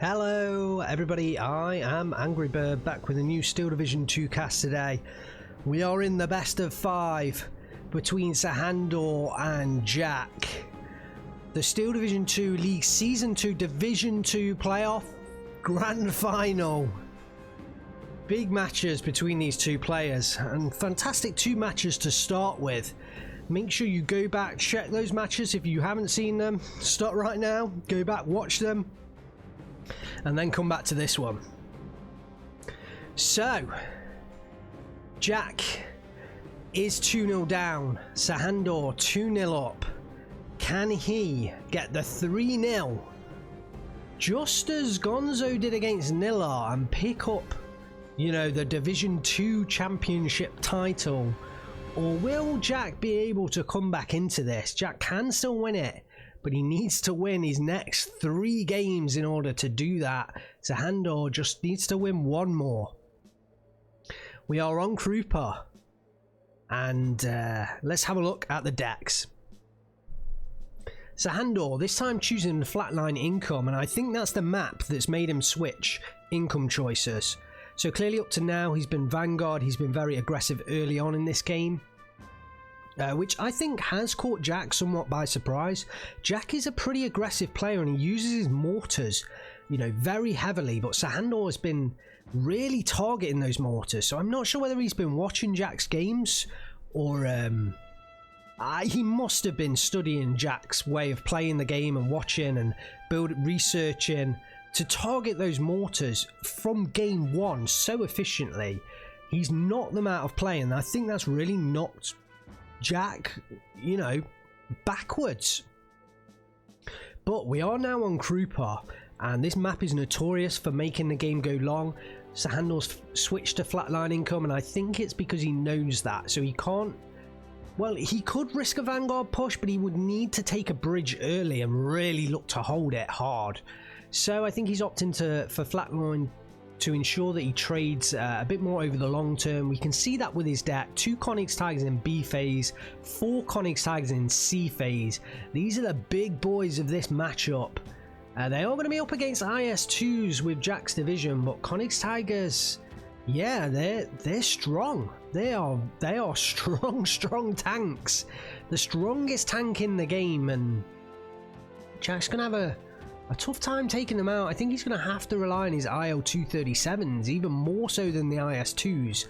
Hello everybody, I am Angry Bird back with a new Steel Division 2 cast today. We are in the best of 5 between Sehandur and Jack. The Steel Division 2 League Season 2 Division 2 Playoff Grand Final. Big matches between these two players and fantastic 2 matches to start with. Make sure you go back, check those matches if you haven't seen them. Start right now, go back, watch them, and then come back to this one. So, Jack is 2-0 down, Sehandur 2-0 up. Can he get the 3-0 just as Gonzo did against Nilla and pick up, you know, the Division 2 championship title? Or will Jack be able to come back into this? Jack can still win it, but he needs to win his next 3 games in order to do that. Sehandur just needs to win 1 more. We are on Krupa, and let's have a look at the decks. Sehandur this time choosing Flatline Income, and I think that's the map that's made him switch income choices. So clearly up to now he's been Vanguard, he's been very aggressive early on in this game. Which I think has caught Jack somewhat by surprise. Jack is a pretty aggressive player and he uses his mortars, you know, very heavily, but Sehandur has been really targeting those mortars, so I'm not sure whether he's been watching Jack's games or he must have been studying Jack's way of playing the game and watching and researching to target those mortars from game 1 so efficiently. He's knocked them out of play, and I think that's really knocked Jack, you know, backwards. But we are now on Krupa, and this map is notorious for making the game go long. Sehandur's switched to Flatline Income, and I think it's because he knows that, so he can't. Well, he could risk a Vanguard push, but he would need to take a bridge early and really look to hold it hard. So I think he's opting for Flatline to ensure that he trades a bit more over the long term. We can see that with his deck: 2 Konig's Tigers in B phase, 4 Konig's Tigers in C phase. These are the big boys of this matchup. They are going to be up against IS2s with Jack's division, but Konig's Tigers, yeah, they're strong. They are strong tanks. The strongest tank in the game, and Jack's going to have a tough time taking them out. I think he's going to have to rely on his IL-237s even more so than the IS2s.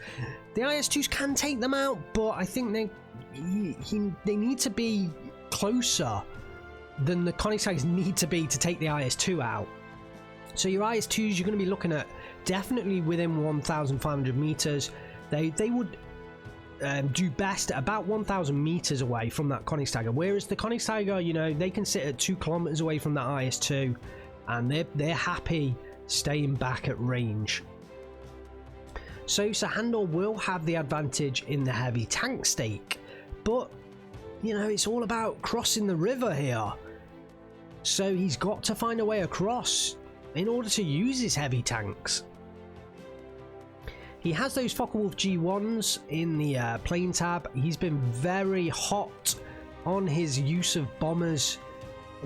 The IS2s can take them out, but I think they need to be closer than the Konig's Tigers need to be to take the IS2 out. So your IS2s, you're going to be looking at definitely within 1,500 meters. They would do best at about 1,000 meters away from that Konig's Tiger, whereas the Konig's Tiger, you know, they can sit at 2 kilometers away from that IS2, and they're happy staying back at range. So Sehandur will have the advantage in the heavy tank stake, but you know, it's all about crossing the river here, so he's got to find a way across in order to use his heavy tanks. He has those Focke-Wulf G1s in the plane tab. He's been very hot on his use of bombers.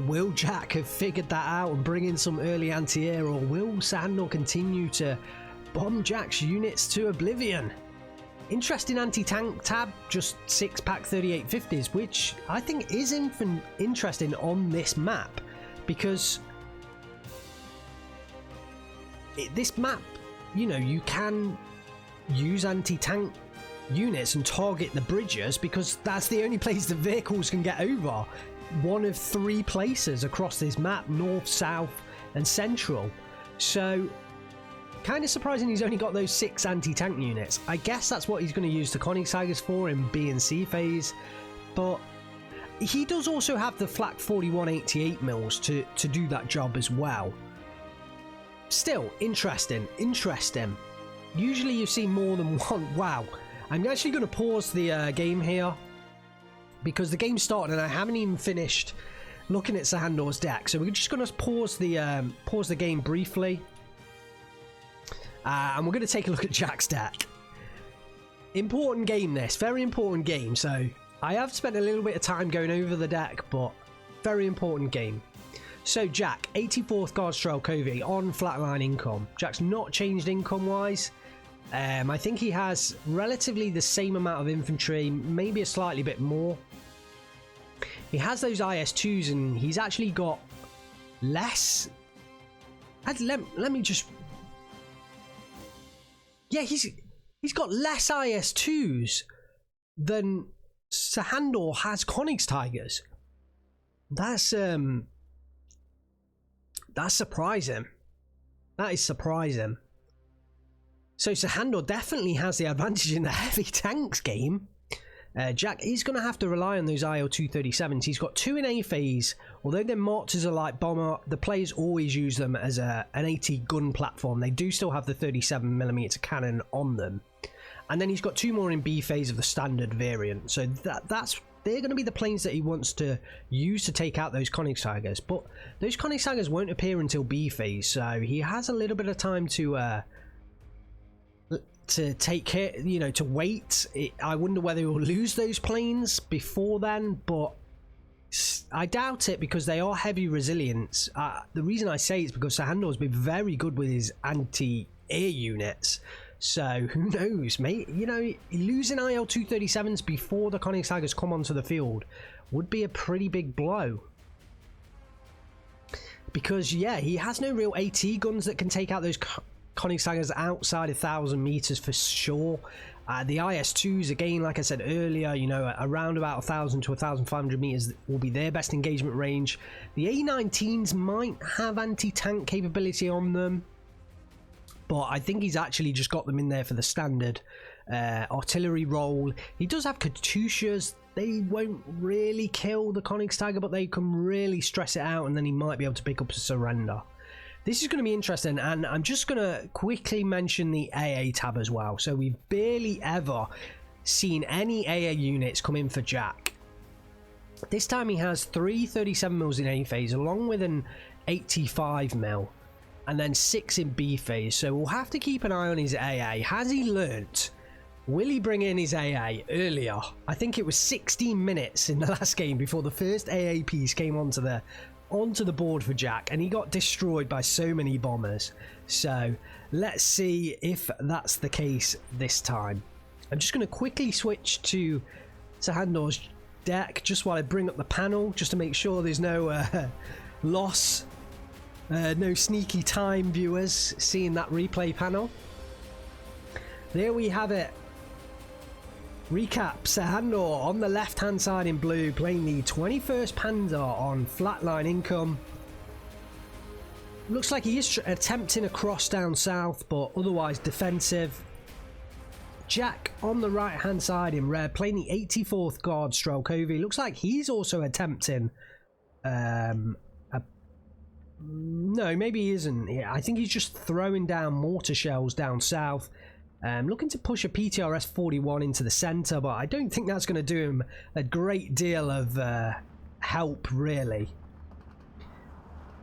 Will Jack have figured that out and bring in some early anti-air, or will Sehandur continue to bomb Jack's units to oblivion? Interesting anti-tank tab, just 6-pack 3850s, which I think is interesting on this map, because this map, you know, you can use anti-tank units and target the bridges because that's the only place the vehicles can get over. One of 3 places across this map: north, south and central. So kind of surprising he's only got those 6 anti-tank units. I guess that's what he's going to use the Konig's Tigers for in B and C phase, but he does also have the Flak 4188 mils to do that job as well. Still interesting. Usually you see more than one. Wow, I'm actually going to pause the game here because the game started and I haven't even finished looking at Sehandur's deck, so we're just going to pause the game briefly, and we're going to take a look at Jack's deck. Important game, this very important game. So I have spent a little bit of time going over the deck, but very important game. So Jack, 84th Guard Strelkovi on flatline income. Jack's not changed income-wise. I think he has relatively the same amount of infantry, maybe a slightly bit more. He has those IS-2s and he's actually got less. Let me just... Yeah, he's got less IS-2s than Sehandur has Königstigers. That's surprising. That is surprising. So Sehandur definitely has the advantage in the heavy tanks game. Jack is going to have to rely on those IL-237s. He's got 2 in A phase. Although their mortars are like bomber, the players always use them as an AT gun platform. They do still have the 37mm cannon on them. And then he's got 2 more in B phase of the standard variant. So they're going to be the planes that he wants to use to take out those Königstigers. But those Königstigers won't appear until B phase. So he has a little bit of time to take care, you know, to wait. I wonder whether he'll lose those planes before then, but I doubt it because they are heavy resilience. The reason I say it's because Sehandur's been very good with his anti-air units. So who knows, mate? You know, losing IL-237s before the Königstigers come onto the field would be a pretty big blow. Because yeah, he has no real AT guns that can take out those Königstigers outside 1,000 meters for sure. The IS-2s, again, like I said earlier, you know, around about 1,000 to 1,500 meters will be their best engagement range. The A-19s might have anti-tank capability on them, but I think he's actually just got them in there for the standard artillery role. He does have Katyushas. They won't really kill the Königstiger, but they can really stress it out, and then he might be able to pick up a surrender. This is going to be interesting, and I'm just going to quickly mention the AA tab as well. So we've barely ever seen any AA units come in for Jack. This time he has 3 37mm in A phase, along with an 85mm, and then 6 in B phase. So we'll have to keep an eye on his AA. Has he learnt? Will he bring in his AA earlier? I think it was 16 minutes in the last game before the first AA piece came onto the board for Jack, and he got destroyed by so many bombers. So let's see if that's the case this time. I'm just going to quickly switch to Sehandur's deck just while I bring up the panel, just to make sure there's no loss, no sneaky time viewers seeing that replay panel. There we have it. Recap: Sehandur on the left hand side in blue, playing the 21st Panzer on flatline income. Looks like he is attempting a cross down south, but otherwise defensive. Jack on the right hand side in red, playing the 84th Guard Strelkovi. Looks like he's also attempting no, maybe he isn't. Yeah, I think he's just throwing down mortar shells down south. Looking to push a PTRS-41 into the centre, but I don't think that's going to do him a great deal of help, really.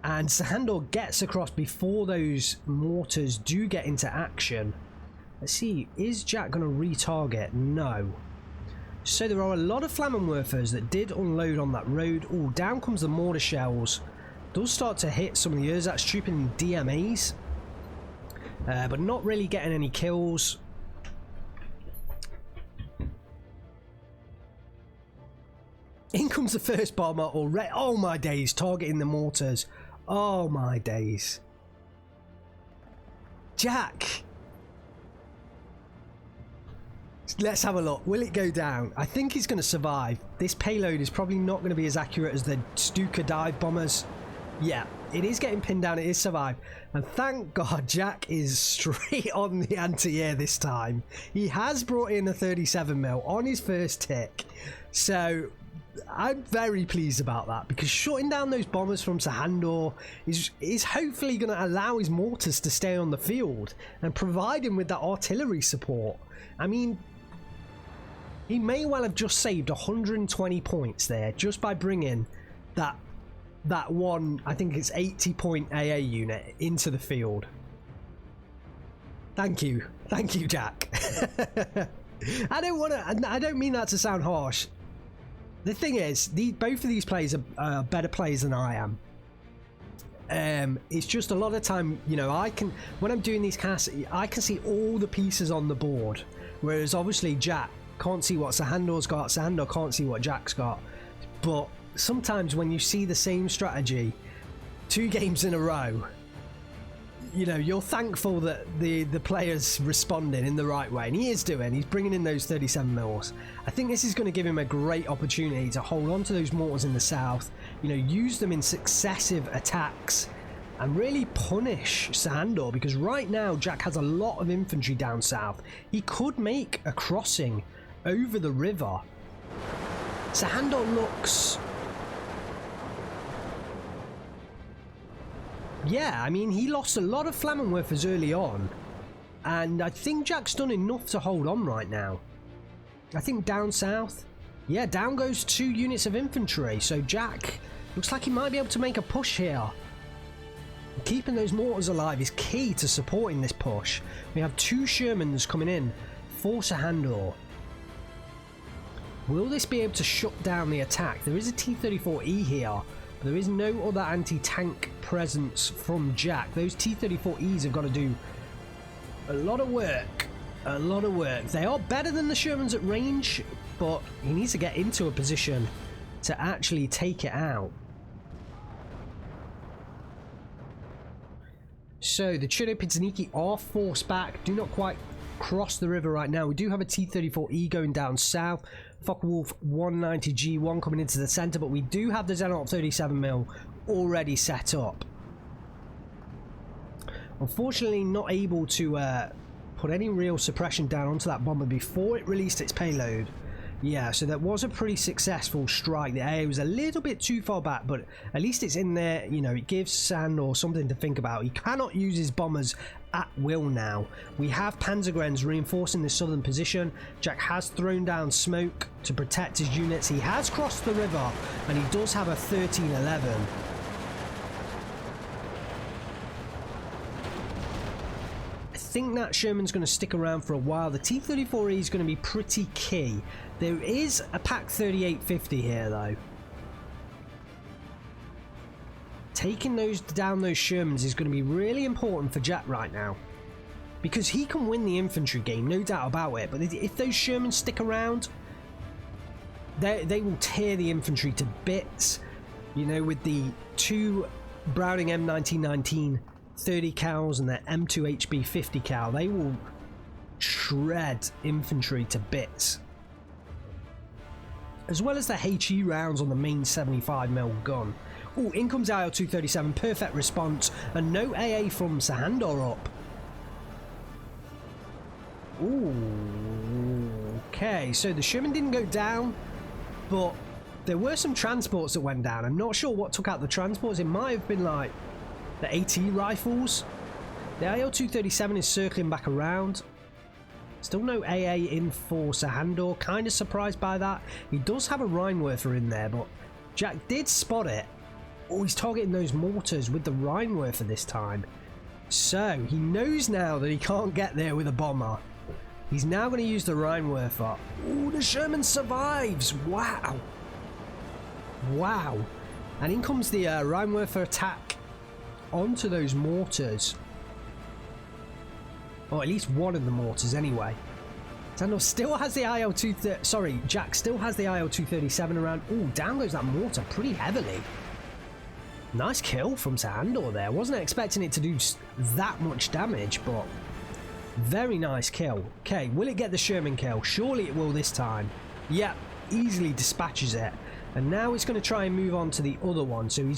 And Sehandur gets across before those mortars do get into action. Let's see, is Jack going to retarget? No. So there are a lot of Flammenwerfers that did unload on that road. Oh, down comes the mortar shells. Does start to hit some of the Ersatz trooping DMAs. But not really getting any kills. In comes the first bomber already. Oh my days, targeting the mortars. Oh my days. Jack. Let's have a look. Will it go down? I think he's going to survive. This payload is probably not going to be as accurate as the Stuka dive bombers. Yeah, it is getting pinned down. It is survived. And thank God Jack is straight on the anti-air this time. He has brought in a 37mm on his first tick. So I'm very pleased about that, because shutting down those bombers from Sehandur is hopefully going to allow his mortars to stay on the field and provide him with that artillery support. I mean, he may well have just saved 120 points there just by bringing that one, I think it's 80-point AA unit into the field. Thank you, Jack. I don't mean that to sound harsh. The thing is, both of these players are better players than I am. It's just a lot of time, you know, when I'm doing these casts, I can see all the pieces on the board, whereas obviously Jack can't see what Sehandur's got, Sehandur can't see what Jack's got. But sometimes when you see the same strategy 2 games in a row, you know, you're thankful that the player's responding in the right way, and he is doing. He's bringing in those 37 mils. I think this is going to give him a great opportunity to hold on to those mortars in the south, you know, use them in successive attacks and really punish Sehandur, because right now Jack has a lot of infantry down south. He could make a crossing over the river. Sehandur looks... yeah, I mean, he lost a lot of Flammenwerfers early on, and I think Jack's done enough to hold on right now. I think down south, yeah, down goes 2 units of infantry, so Jack looks like he might be able to make a push here. Keeping those mortars alive is key to supporting this push. We have 2 Shermans coming in for Sehandur. Will this be able to shut down the attack? There is a T-34E here. There is no other anti-tank presence from Jack. Those T-34Es have got to do a lot of work. A lot of work. They are better than the Shermans at range, but he needs to get into a position to actually take it out. So the Chernopinzhniki are forced back. Do not quite cross the river right now. We do have a T-34E going down south. Focke-Wulf 190G1 coming into the centre, but we do have the Xehanort 37mm already set up. Unfortunately, not able to put any real suppression down onto that bomber before it released its payload. Yeah, so that was a pretty successful strike. The AA was a little bit too far back, but at least it's in there. You know, it gives Sehandur something to think about. He cannot use his bombers at will now. We have Panzergrens reinforcing the southern position. Jack has thrown down smoke to protect his units. He has crossed the river, and he does have a 1311. I think that Sherman's going to stick around for a while. The T-34E is going to be pretty key. There is a Pak 3850 here, though. Taking down those Shermans is going to be really important for Jack right now, because he can win the infantry game, no doubt about it. But if those Shermans stick around, they will tear the infantry to bits. You know, with the 2 Browning M1919 30 cals and their M2 HB 50 cal, they will shred infantry to bits, as well as the HE rounds on the main 75mm gun. Oh, in comes IL-237, perfect response, and no AA from Sehandur up. Ooh, okay, so the Sherman didn't go down, but there were some transports that went down. I'm not sure what took out the transports. It might have been like the AT rifles. The IL-237 is circling back around. Still no AA in for Sehandur. Kind of surprised by that. He does have a Rheinwerfer in there, but Jack did spot it. Oh, he's targeting those mortars with the Rheinwerfer this time. So, he knows now that he can't get there with a bomber. He's now going to use the Rheinwerfer. Oh, the Sherman survives! Wow! Wow! And in comes the Rheinwerfer attack onto those mortars. Or at least one of the mortars, anyway. Sehandur still has the IL-2... sorry, Jack still has the IL-237 around. Oh, down goes that mortar pretty heavily. Nice kill from Sehandur there. Wasn't expecting it to do that much damage, but very nice kill. Okay, will it get the Sherman kill? Surely it will this time. Yep, easily dispatches it. And now it's going to try and move on to the other one. So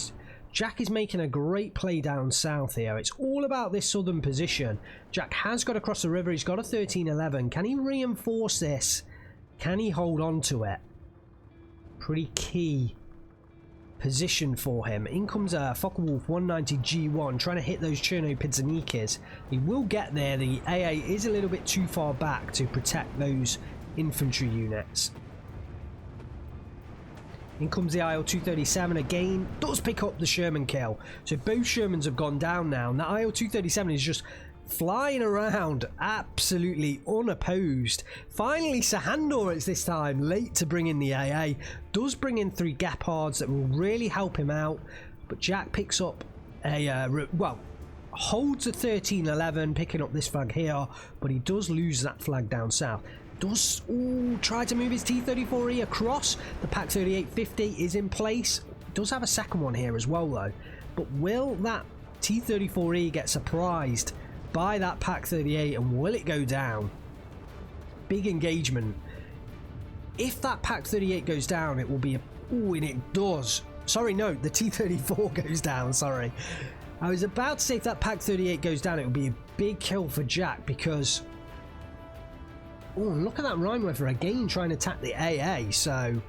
Jack is making a great play down south here. It's all about this southern position. Jack has got across the river. He's got a 1311. Can he reinforce this? Can he hold on to it? Pretty key position for him. In comes Focke-Wulf 190G1 trying to hit those Chernopinzhnikis. He will get there. The AA is a little bit too far back to protect those infantry units. In comes the IL-237 again. Does pick up the Sherman kill. So both Shermans have gone down now. And that IL-237 is just flying around absolutely unopposed. Finally, Sehandur, it's this time late to bring in the AA. Does bring in 3 Gepards that will really help him out. But Jack picks up well, holds a 13-11, picking up this flag here, but he does lose that flag down south. Does try to move his T-34E across. The Pak-3850 is in place. Does have a second one here as well though, but will that T-34E get surprised by that Pak-38 and will it go down? Big engagement. If that Pak-38 goes down, it will be a... Ooh, and it does. Sorry, no, the T-34 goes down, sorry. I was about to say if that Pak-38 goes down, it would be a big kill for Jack because... Oh, look at that Rheinwerfer again trying to attack the AA, so...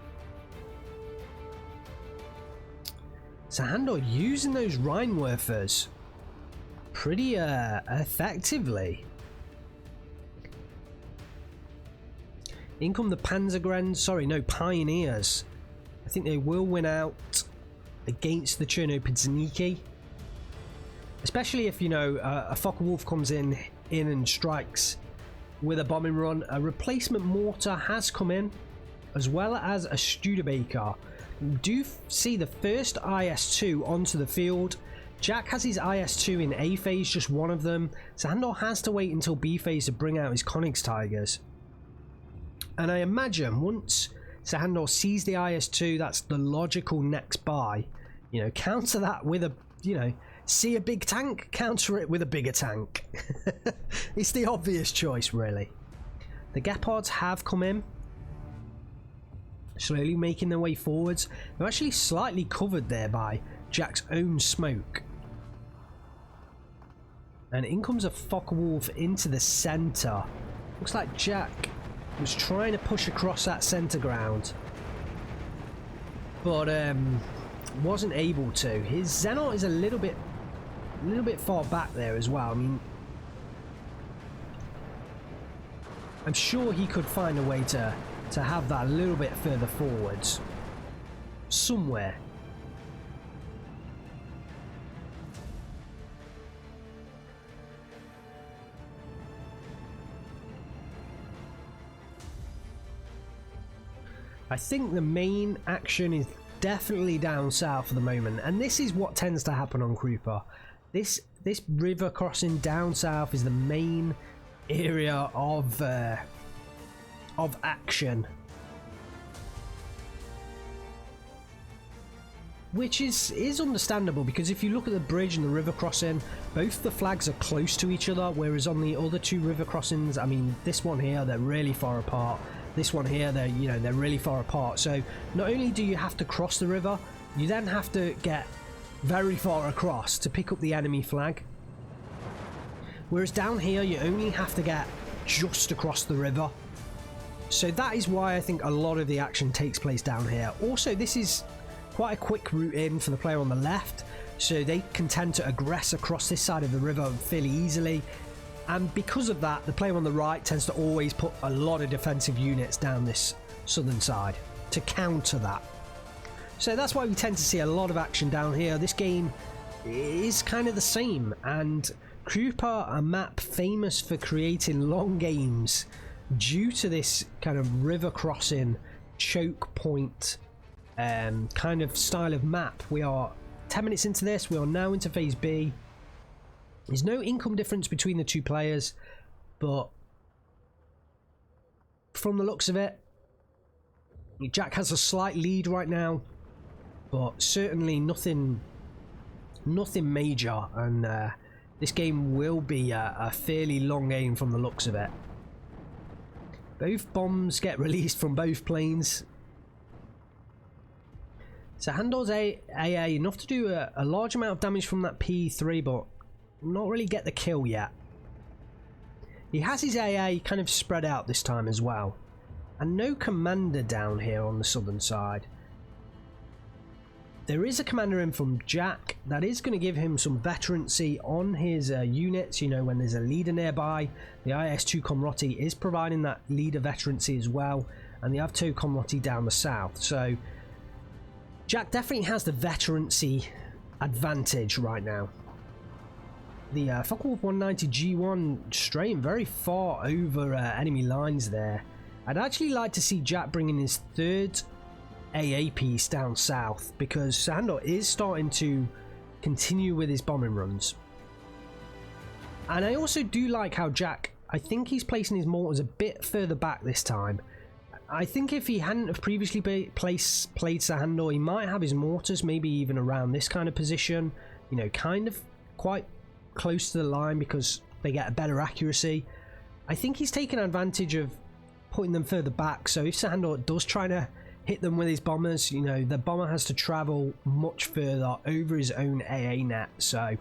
Sehandur using those Rheinwerfers pretty effectively. In come the Panzergren, sorry, no, Pioneers. I think they will win out against the Chernopolzniki. Especially if, you know, a Focke-Wulf comes in and strikes with a bombing run. A replacement mortar has come in, as well as a Studebaker. We do see the first IS-2 onto the field. Jack has his IS-2 in A phase, just one of them. Sehandur has to wait until B phase to bring out his Königstigers. And I imagine once Sehandur sees the IS-2, that's the logical next buy. You know, counter that with a, you know, see a big tank, counter it with a bigger tank. It's the obvious choice, really. The Gepards have come in, slowly making their way forwards. They're actually slightly covered there by Jack's own smoke. And in comes a Focke-Wulf into the centre. Looks like Jack was trying to push across that centre ground, but wasn't able to. His Zenot is a little bit far back there as well. I mean, I'm sure he could find a way to have that a little bit further forwards somewhere. I think the main action is definitely down south at the moment, and this is what tends to happen on Krupa. This river crossing down south is the main area of action, which is understandable, because if you look at the bridge and the river crossing, both the flags are close to each other, whereas on the other two river crossings, I mean, this one here, they're really far apart. This one here, they're really far apart. So not only do you have to cross the river, you then have to get very far across to pick up the enemy flag. Whereas down here, you only have to get just across the river. So that is why I think a lot of the action takes place down here. Also, this is quite a quick route in for the player on the left, so they can tend to aggress across this side of the river fairly easily. And because of that, the player on the right tends to always put a lot of defensive units down this southern side to counter that. So that's why we tend to see a lot of action down here. This game is kind of the same, and Krupa, a map famous for creating long games due to this kind of river crossing choke point kind of style of map. We are 10 minutes into this. We are now into phase B. There's no income difference between the two players, but from the looks of it, Jack has a slight lead right now, but certainly nothing major, and this game will be a fairly long game from the looks of it. Both bombs get released from both planes. Sehandur's AA enough to do a large amount of damage from that P3, but not really get the kill yet. He has his AA kind of spread out this time as well, and no commander down here on the southern side. There is a commander in from Jack that is going to give him some veterancy on his units. You know, when there's a leader nearby, the IS-2 Komroti is providing that leader veterancy as well, and the AV2 Komroti down the south. So Jack definitely has the veterancy advantage right now. The Focke-Wulf 190 G1 straying very far over enemy lines there. I'd actually like to see Jack bringing his third AA piece down south, because Sehandur is starting to continue with his bombing runs. And I also do like how Jack, I think he's placing his mortars a bit further back this time. I think if he hadn't have previously played Sehandur, he might have his mortars maybe even around this kind of position, you know, kind of quite close to the line because they get a better accuracy. I think he's taken advantage of putting them further back, so if Sehandur does try to hit them with his bombers, you know, the bomber has to travel much further over his own AA net. So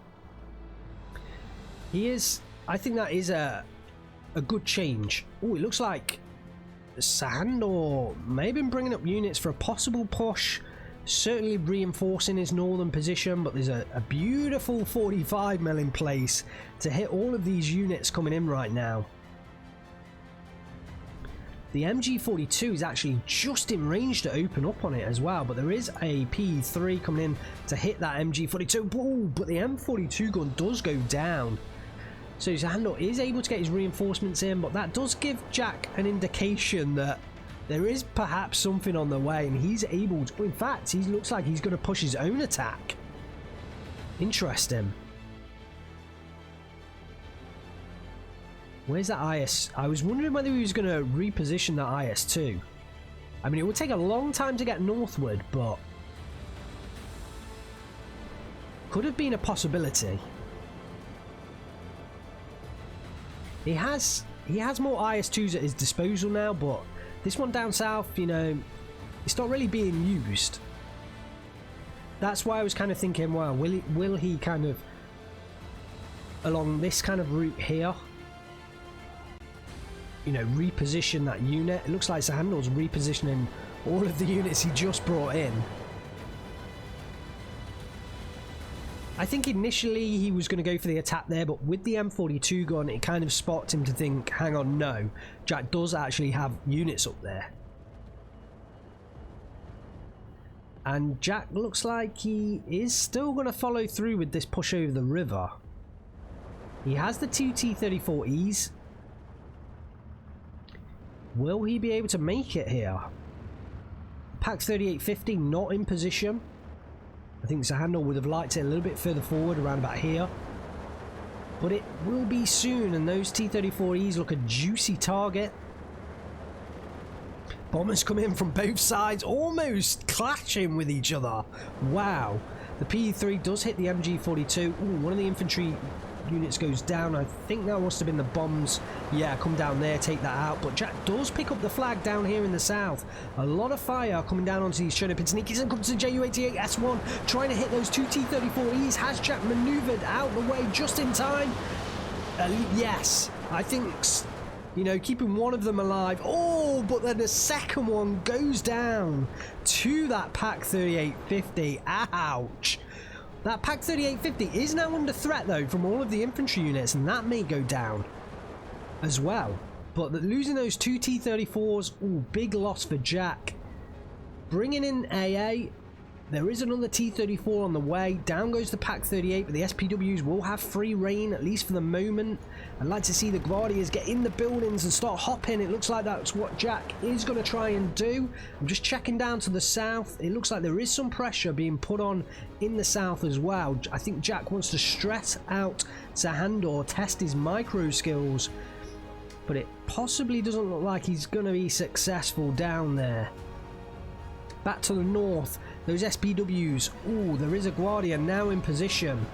he is, I think that is a good change. Oh, it looks like Sehandur may have been bringing up units for a possible push, certainly reinforcing his northern position, but there's a beautiful 45mm in place to hit all of these units coming in right now. The MG42 is actually just in range to open up on it as well, but there is a P3 coming in to hit that MG42. Whoa, but the M42 gun does go down. So Sehandur is able to get his reinforcements in, but that does give Jack an indication that there is perhaps something on the way, and he's able to, in fact, he looks like he's going to push his own attack. Interesting. Where's that IS? I was wondering whether he was going to reposition that IS-2. I mean, it would take a long time to get northward, but could have been a possibility. He has more IS-2s at his disposal now, but this one down south, you know, it's not really being used. That's why I was kind of thinking, well, will he kind of along this kind of route here, you know, reposition that unit? It looks like Sehandur's repositioning all of the units he just brought in. I think initially he was going to go for the attack there, but with the M42 gun, it kind of spots him to think, hang on, no, Jack does actually have units up there. And Jack looks like he is still going to follow through with this push over the river. He has the two T-34Es. Will he be able to make it here? Pack 3850 not in position. I think Sehandur would have liked it a little bit further forward, around about here. But it will be soon, and those T-34Es look a juicy target. Bombers come in from both sides, almost clashing with each other. Wow. The P3 does hit the MG42. Ooh, one of the infantry units goes down. I think that must have been the bombs. Yeah, come down there, take that out. But Jack does pick up the flag down here in the south. A lot of fire coming down onto these Chernobyl sneakies, and comes to Ju-88S1 trying to hit those two T-34Es. Has Jack maneuvered out the way just in time? Yes, I think, you know, keeping one of them alive. Oh, but then the second one goes down to that Pack 3850. Ouch. That Pack 3850 is now under threat, though, from all of the infantry units, and that may go down as well. But losing those two T-34s, ooh, big loss for Jack. Bringing in AA, there is another T-34 on the way. Down goes the Pack 38, but the SPWs will have free reign, at least for the moment. I'd like to see the Guardians get in the buildings and start hopping. It looks like that's what Jack is going to try and do. I'm just checking down to the south. It looks like there is some pressure being put on in the south as well. I think Jack wants to stress out Sehandur, test his micro skills, but it possibly doesn't look like he's going to be successful down there. Back to the north, those SPWs. Ooh, there is a Guardian now in position.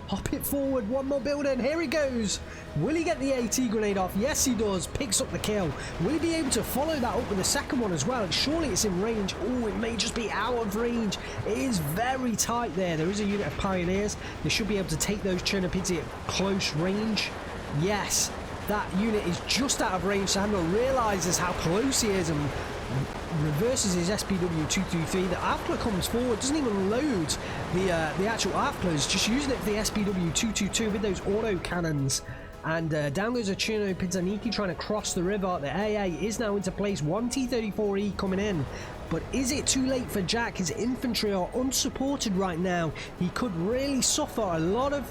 Hop it forward, one more building, here he goes. Will he get the AT grenade off? Yes, he does. Picks up the kill. Will he be able to follow that up with the second one as well? Surely it's in range. Oh, it may just be out of range. It is very tight there. There is a unit of Pioneers. They should be able to take those Chernopidze at close range. Yes, that unit is just out of range. Sehandur realizes how close he is and reverses his SPW 223. The AFCLA comes forward, doesn't even load the actual AFCLA, is just using it for the SPW 222 with those auto cannons. And down goes a Chernopidze trying to cross the river. The AA is now into place. One T-34E coming in. But is it too late for Jack? His infantry are unsupported right now. He could really suffer a lot of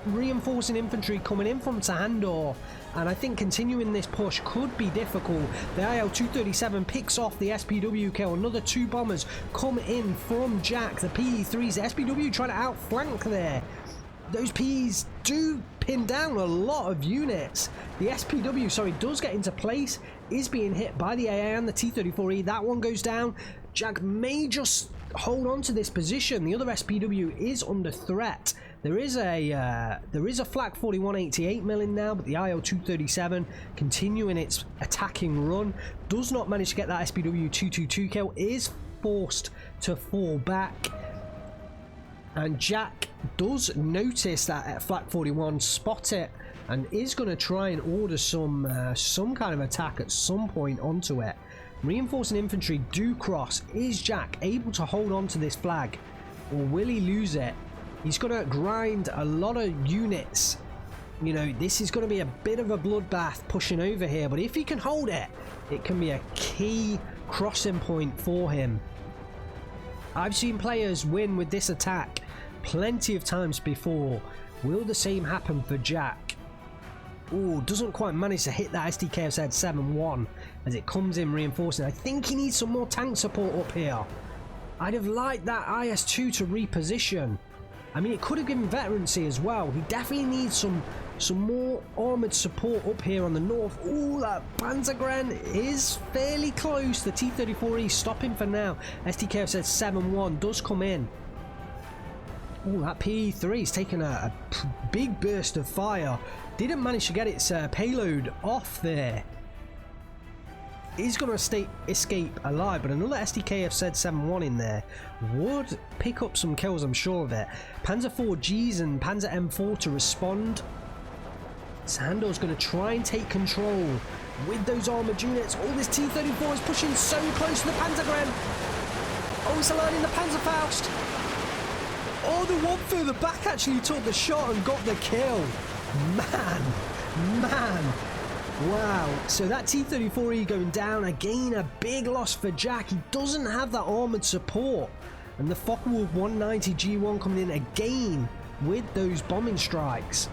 reinforcing infantry coming in from Sehandur, and I think continuing this push could be difficult. The IL-237 picks off the SPW kill. Another 2 bombers come in from Jack. The PE3s, the SPW trying to outflank there. Those PEs do pin down a lot of units. The SPW, sorry, does get into place, is being hit by the AA and the T-34E. That one goes down. Jack may just hold on to this position. The other SPW is under threat. There is a flak 4188 milling now, but the IL-237 continuing its attacking run does not manage to get that SPW 222 kill, is forced to fall back. And Jack does notice that flak 41, spot it, and is going to try and order some kind of attack at some point onto it. Reinforcing infantry do cross. Is Jack able to hold on to this flag, or will he lose it? He's going to grind a lot of units. You know, this is going to be a bit of a bloodbath pushing over here, but if he can hold it, it can be a key crossing point for him. I've seen players win with this attack plenty of times before. Will the same happen for Jack? Oh, doesn't quite manage to hit that SDKFZ 7-1 as it comes in reinforcing. I think he needs some more tank support up here. I'd have liked that IS-2 to reposition. I mean, it could have given veterancy as well. He definitely needs some more armoured support up here on the north. Oh, that Panzergren is fairly close. The T-34E stopping for now. SDKF says 7-1 does come in. Oh, that PE-3 is taking a big burst of fire. Didn't manage to get its payload off there. Is going to escape alive, but another SDKF said 7-1 in there would pick up some kills, I'm sure of it. Panzer 4Gs and Panzer M4 to respond. Sehandur's going to try and take control with those armoured units. Oh, this T-34 is pushing so close to the Panzergren. Oh, it's aligning the Panzerfaust. Oh, the one further back actually took the shot and got the kill. Man. Wow, so that T-34E going down, again a big loss for Jack. He doesn't have that armoured support. And the Focke-Wulf 190 G1 coming in again with those bombing strikes.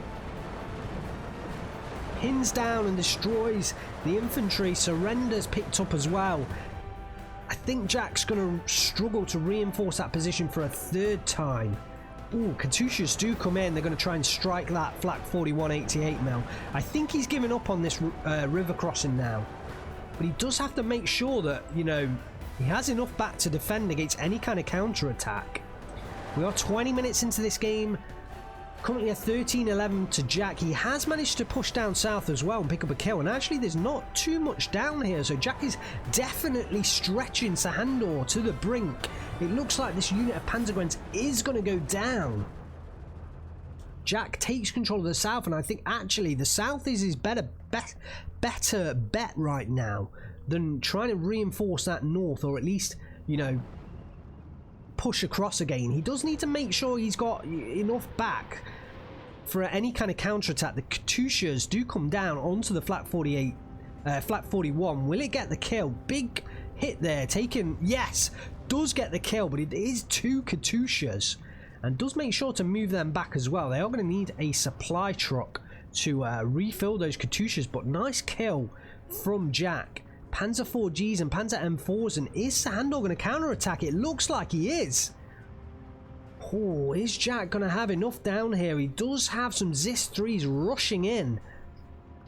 Pins down and destroys the infantry, surrenders picked up as well. I think Jack's going to struggle to reinforce that position for a third time. Ooh, Katyushas do come in. They're going to try and strike that flak 4188 mil. I think he's giving up on this river crossing now. But he does have to make sure that, you know, he has enough back to defend against any kind of counter-attack. We are 20 minutes into this game. Currently a 13-11 to Jack. He has managed to push down south as well and pick up a kill. And actually there's not too much down here. So Jack is definitely stretching Sehandur to the brink. It looks like this unit of Panzergrens is going to go down. Jack takes control of the south, and I think actually the south is his better bet right now than trying to reinforce that north, or at least, you know, push across again. He does need to make sure he's got enough back for any kind of counterattack. The Katyushas do come down onto the flak 48, flak 41. Will it get the kill? Big hit there, taken, yes, does get the kill, but it is 2 Katyushas, and does make sure to move them back as well. They are going to need a supply truck to refill those Katyushas, but nice kill from Jack. Panzer 4Gs and Panzer M4s, and is Sehandur going to counterattack? It looks like he is. Oh, is Jack going to have enough down here? He does have some ZIS-3s rushing in.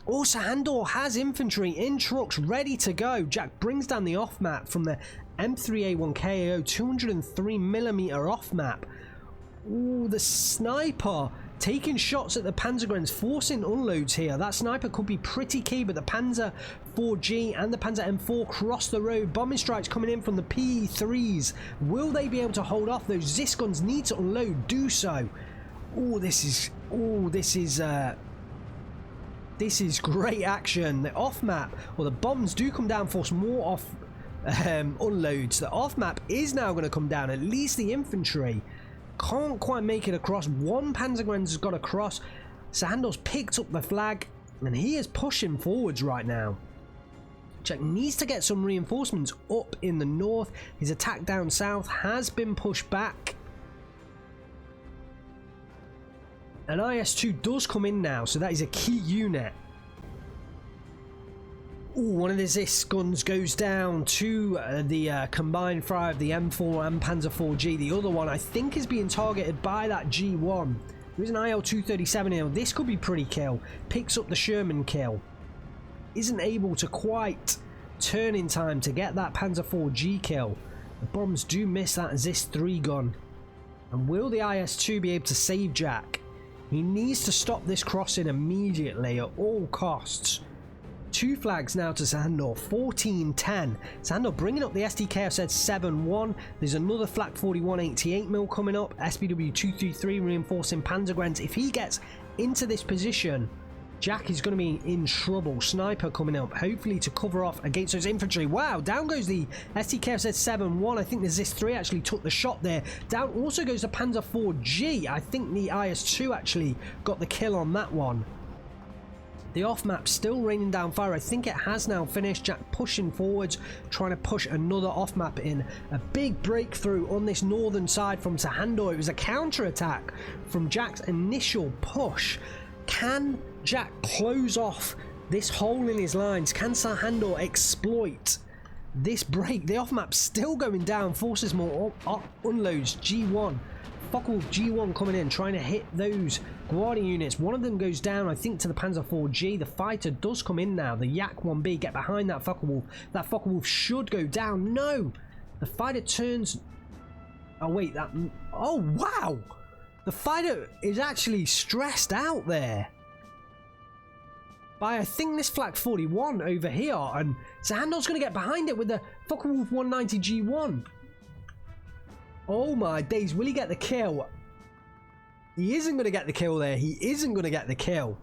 Oh, Sehandur has infantry in trucks ready to go. Jack brings down the off-map from the M3A1 KAO, 203mm off-map. Oh, the sniper taking shots at the Panzergrens, forcing unloads here. That sniper could be pretty key, but the Panzer 4G and the Panzer M4 cross the road. Bombing strikes coming in from the PE3s. Will they be able to hold off? Those ZIS guns need to unload. Do so. Oh, this is great action. The off-map, well, the bombs do come down, force more off unloads. The off-map is now going to come down. At least the infantry can't quite make it across. One Panzergren has got across. Sehandur's picked up the flag, and he is pushing forwards right now. Jack needs to get some reinforcements up in the north. His attack down south has been pushed back. And IS2 does come in now, so that is a key unit. Ooh, one of the ZIS guns goes down to the combined fire of the M4 and Panzer IV-G. The other one, I think, is being targeted by that G1. There's an IL-237 here. This could be pretty kill. Picks up the Sherman kill. Isn't able to quite turn in time to get that Panzer IV-G kill. The bombs do miss that ZIS-3 gun. And will the IS-2 be able to save Jack? He needs to stop this crossing immediately at all costs. 2 flags now to Sehandur, 14-10. Sehandur bringing up the SDK, I've said 7-1. There's another flak 41 88mm coming up. SPW 233 reinforcing Panzergrenz. If he gets into this position, Jack is going to be in trouble. Sniper coming up, hopefully to cover off against those infantry. Wow, down goes the SDK, I've said 7-1. I think the ZIS-3 actually took the shot there. Down also goes the Panzer IV-G. I think the IS-2 actually got the kill on that one. The off-map still raining down fire. I think it has now finished. Jack pushing forwards, trying to push another off-map in. A big breakthrough on this northern side from Sehandur. It was a counter-attack from Jack's initial push. Can Jack close off this hole in his lines? Can Sehandur exploit this break? The off-map still going down. Forces more unloads. G1. Focke-Wulf G1 coming in, trying to hit those Guardia units. One of them goes down, I think, to the Panzer IV-G. The fighter does come in now. The Yak 1B, get behind that Focke-Wulf. That Focke-Wulf should go down. No! The fighter turns... Oh, wait, that... Oh, wow! The fighter is actually stressed out there by, I think, this flak 41 over here. And Sehandur's going to get behind it with the Focke-Wulf 190 G1. Oh my days, will he get the kill? He isn't going to get the kill there. He isn't going to get the kill.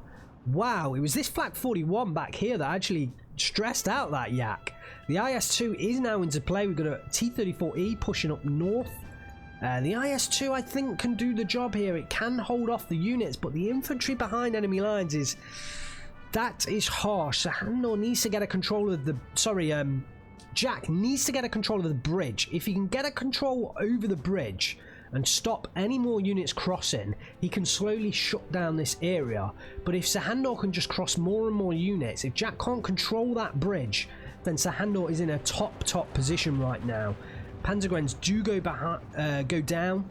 Wow, it was this flak 41 back here that actually stressed out that Yak. The IS-2 is now into play. We've got a T-34E pushing up north. The IS-2, I think, can do the job here. It can hold off the units, but the infantry behind enemy lines is... That is harsh. Sehandur needs to get a control of the... Sorry, Jack needs to get a control of the bridge. If he can get a control over the bridge and stop any more units crossing, he can slowly shut down this area. But if Sehandur can just cross more and more units, if Jack can't control that bridge, then Sehandur is in a top position right now. Panzergrenz do go down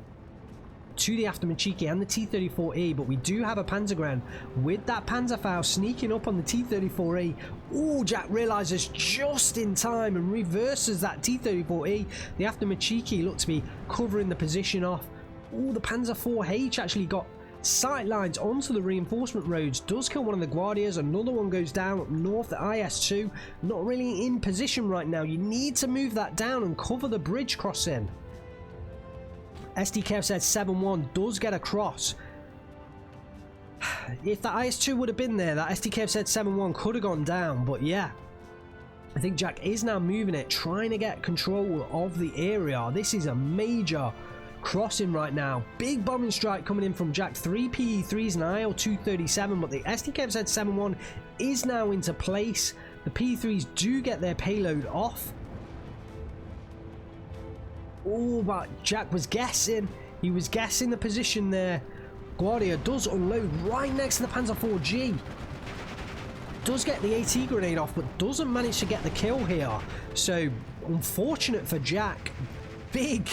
to the Aftermachiki and the T-34E, but we do have a Panzergren with that Panzerfaust sneaking up on the T-34E. Oh, Jack realizes just in time and reverses that T-34E. The Aftermachiki looked to be covering the position off. Oh, the Panzer IV-H actually got sight lines onto the reinforcement roads, does kill one of the Guardias. Another one goes down up north. The IS-2 not really in position right now. You need to move that down and cover the bridge crossing. SDK said 7-1 does get across. If the IS-2 would have been there, that SDK said 7-1 could have gone down. But yeah, I think Jack is now moving it, trying to get control of the area. This is a major crossing right now. Big bombing strike coming in from Jack. 3 PE3s and IL-237, but the SDK said 7-1 is now into place. The PE3s do get their payload off. Oh, but Jack was guessing. He was guessing the position there. Guardia does unload right next to the Panzer IV-G. Does get the AT grenade off, but doesn't manage to get the kill here. So, unfortunate for Jack. Big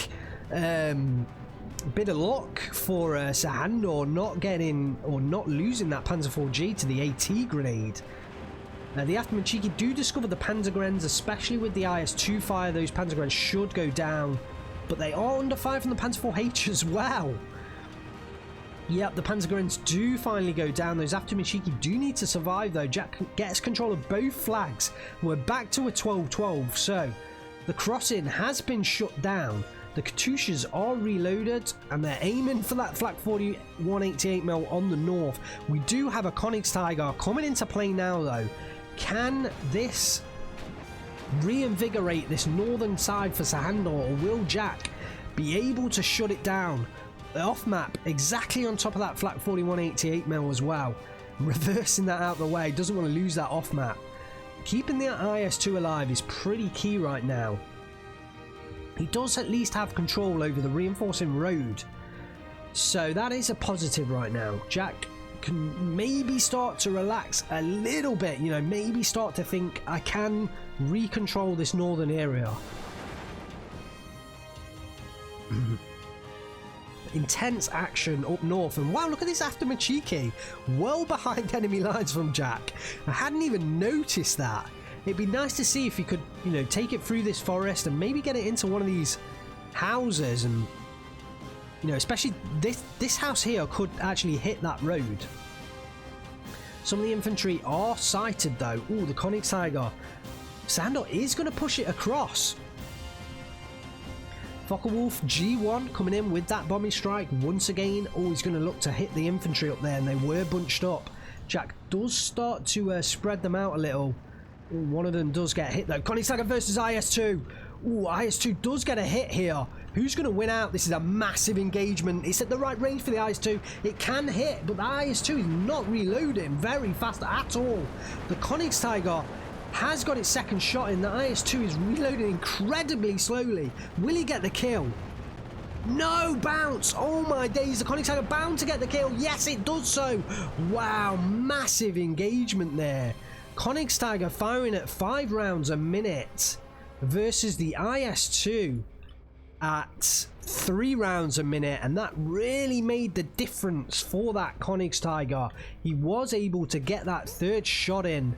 bit of luck for Sehandur not getting or not losing that Panzer IV-G to the AT grenade. The Aftermachiki do discover the Panzergrenz, especially with the IS-2 fire. Those Panzergrenz should go down, but they are under fire from the Panzer IV-H as well. Yep, the Panzergrenz do finally go down. Those Aftermachiki do need to survive though. Jack gets control of both flags. We're back to a 12-12, so the crossing has been shut down. The Katyushas are reloaded and they're aiming for that flak 41 88mm on the north. We do have a Königstiger coming into play now though. Can this reinvigorate this northern side for Sehandur, or will Jack be able to shut it down? The off map exactly on top of that flak 41 88mm as well. Reversing that out the way, doesn't want to lose that off map. Keeping the IS-2 alive is pretty key right now. He does at least have control over the reinforcing road. So that is a positive right now. Jack can maybe start to relax a little bit, you know, maybe start to think, I can recontrol this northern area. Intense action up north, and wow, look at this after Machiki, well behind enemy lines from Jack. I hadn't even noticed that. It'd be nice to see if he could, you know, take it through this forest and maybe get it into one of these houses, and you know, especially this house here could actually hit that road. Some of the infantry are sighted though. Oh, the Königsjäger. Sehandur is going to push it across. Focke-Wulf G1 coming in with that bombing strike once again. Oh, he's going to look to hit the infantry up there, and they were bunched up. Jack does start to spread them out a little. Ooh, one of them does get hit though. Königsjäger versus IS2. Ooh, IS2 does get a hit here. Who's going to win out? This is a massive engagement. It's at the right range for the IS2. It can hit, but the IS2 is not reloading very fast at all. The Königsjäger has got its second shot in. The IS2 is reloading incredibly slowly. Will he get the kill? No, bounce. Oh my days, the Königsjäger bound to get the kill. Yes, it does so. Wow, massive engagement there. Königsjäger firing at 5 rounds a minute versus the IS2 at 3 rounds a minute, and that really made the difference for that Königsjäger. He was able to get that third shot in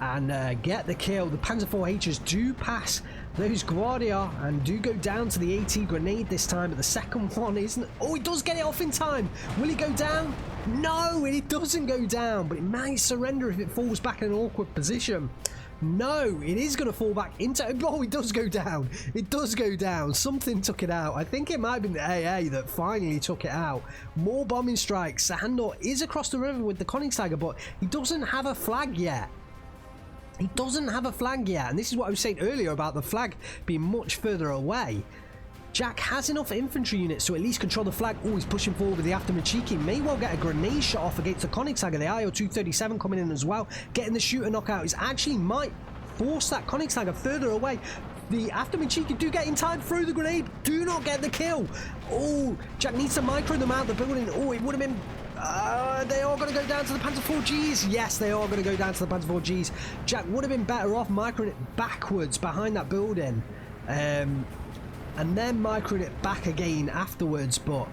and get the kill. The Panzer IV-Hs do pass those Guardia and do go down to the AT grenade this time, but the second one isn't. Oh, he does get it off in time. Will he go down? No, it doesn't go down, but it might surrender if it falls back in an awkward position. No, it is going to fall back into... Oh, it does go down. It does go down. Something took it out. I think it might have been the AA that finally took it out. More bombing strikes. Sehandur is across the river with the Königsjäger, but he doesn't have a flag yet. He doesn't have a flag yet, and this is what I was saying earlier about the flag being much further away. Jack has enough infantry units to at least control the flag. Oh, he's pushing forward with the after Machiki. May well get a grenade shot off against the Königsjäger. The IO-237 coming in as well. Getting the shooter knockout is actually might force that Königsjäger further away. The after Machiki do get in time through the grenade. Do not get the kill. Oh, Jack needs to micro them out the building. Oh, it would have been... they are going to go down to the Panzer IV-Gs. Yes, they are going to go down to the Panzer IV-Gs. Jack would have been better off microing it backwards behind that building. And then microing it back again afterwards, but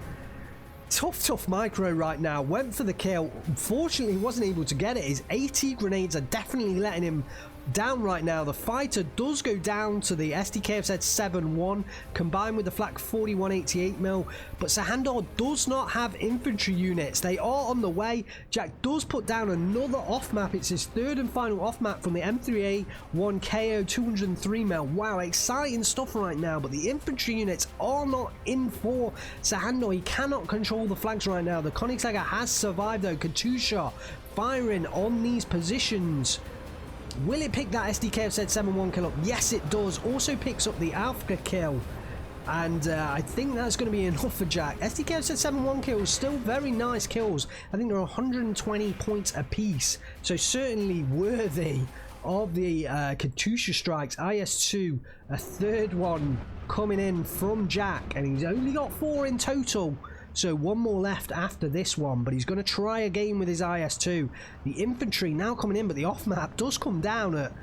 tough micro right now. Went for the kill. Unfortunately, he wasn't able to get it. His AT grenades are definitely letting him down right now. The fighter does go down to the SDKFZ-7-1 combined with the flak 4188mm, but Sehandur does not have infantry units. They are on the way. Jack does put down another off map. It's his third and final off map from the M3A1 KO 203mm. Wow, exciting stuff right now, but the infantry units are not in for Sehandur. He cannot control the flanks right now. The Königsjäger has survived though. Katusha firing on these positions. Will it pick that SDKFZ-7-1 kill up? Yes, it does. Also picks up the Alpha kill. And I think that's going to be enough for Jack. SDKFZ-7-1 kills, still very nice kills. I think they're 120 points apiece. So certainly worthy of the Katusha strikes. IS-2, a third one coming in from Jack. And he's only got 4 in total. So one more left after this one, but he's going to try again with his IS-2. The infantry now coming in, but the off-map does come down at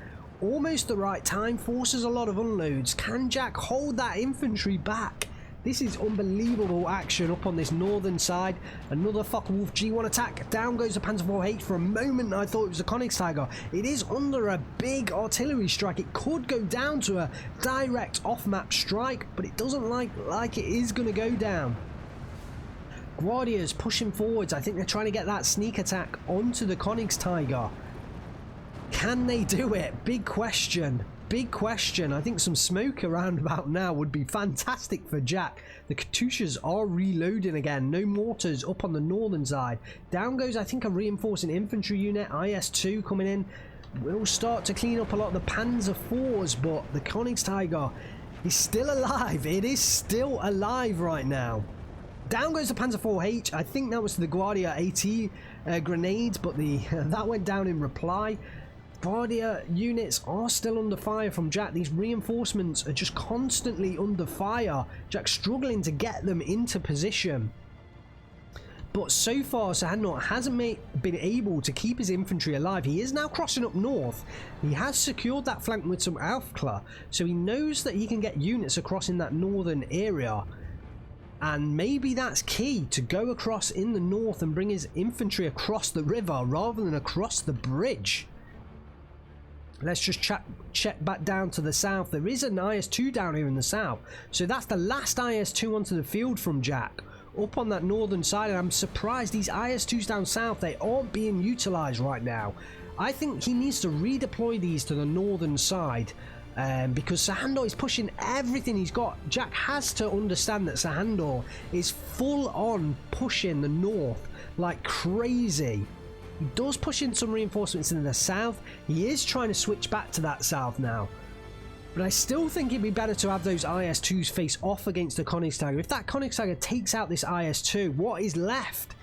almost the right time, forces a lot of unloads. Can Jack hold that infantry back? This is unbelievable action up on this northern side. Another Focke-Wulf G1 attack. Down goes the Panzer IV-H. For a moment I thought it was a Königsjäger. It is under a big artillery strike. It could go down to a direct off-map strike, but it doesn't like it is going to go down. Guardia's pushing forwards. I think they're trying to get that sneak attack onto the Königsjäger. Can they do it? Big question. Big question. I think some smoke around about now would be fantastic for Jack. The Katyushas are reloading again. No mortars up on the northern side. Down goes, I think, a reinforcing infantry unit. IS-2 coming in. Will start to clean up a lot of the Panzer IVs, but the Königsjäger is still alive. It is still alive right now. Down goes the Panzer IV-H. I think that was the Guardia AT grenade, but that went down in reply. Guardia units are still under fire from Jack. These reinforcements are just constantly under fire. Jack struggling to get them into position. But so far, Sehandur hasn't been able to keep his infantry alive. He is now crossing up north. He has secured that flank with some Aufklar, so he knows that he can get units across in that northern area. And maybe that's key, to go across in the north and bring his infantry across the river rather than across the bridge. Let's just check back down to the south. There is an IS-2 down here in the south. So that's the last IS-2 onto the field from Jack, up on that northern side. And I'm surprised these IS-2s down south, they aren't being utilised right now. I think he needs to redeploy these to the northern side. Because Sehandur is pushing everything he's got. Jack has to understand that Sehandur is full on pushing the north like crazy. He does push in some reinforcements in the south. He is trying to switch back to that south now. But I still think it'd be better to have those IS-2s face off against the Königstiger. If that Königstiger takes out this IS-2, what is left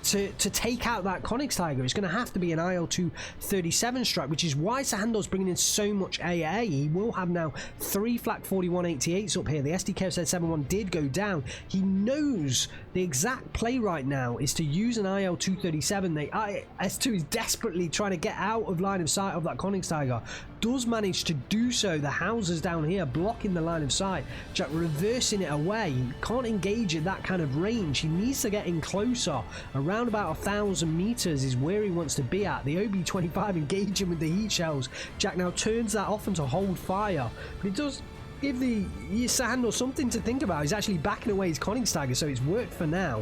to take out that Königstiger? It's going to have to be an IL-237 strike, which is why Sehandur's bringing in so much AA. He will have now 3 Flak 4188s up here. The SD2 did go down. He knows the exact play right now is to use an IL-237. The IS-2 is desperately trying to get out of line of sight of that Königstiger. Does manage to do so. The houses down here blocking the line of sight. Jack reversing it away. He can't engage at that kind of range. He needs to get in closer. Around about 1,000 meters is where he wants to be at. The OB-25 engaging with the heat shells. Jack now turns that off and to hold fire. But it does give the Sehandur something to think about. He's actually backing away his Königstiger, so it's worked for now.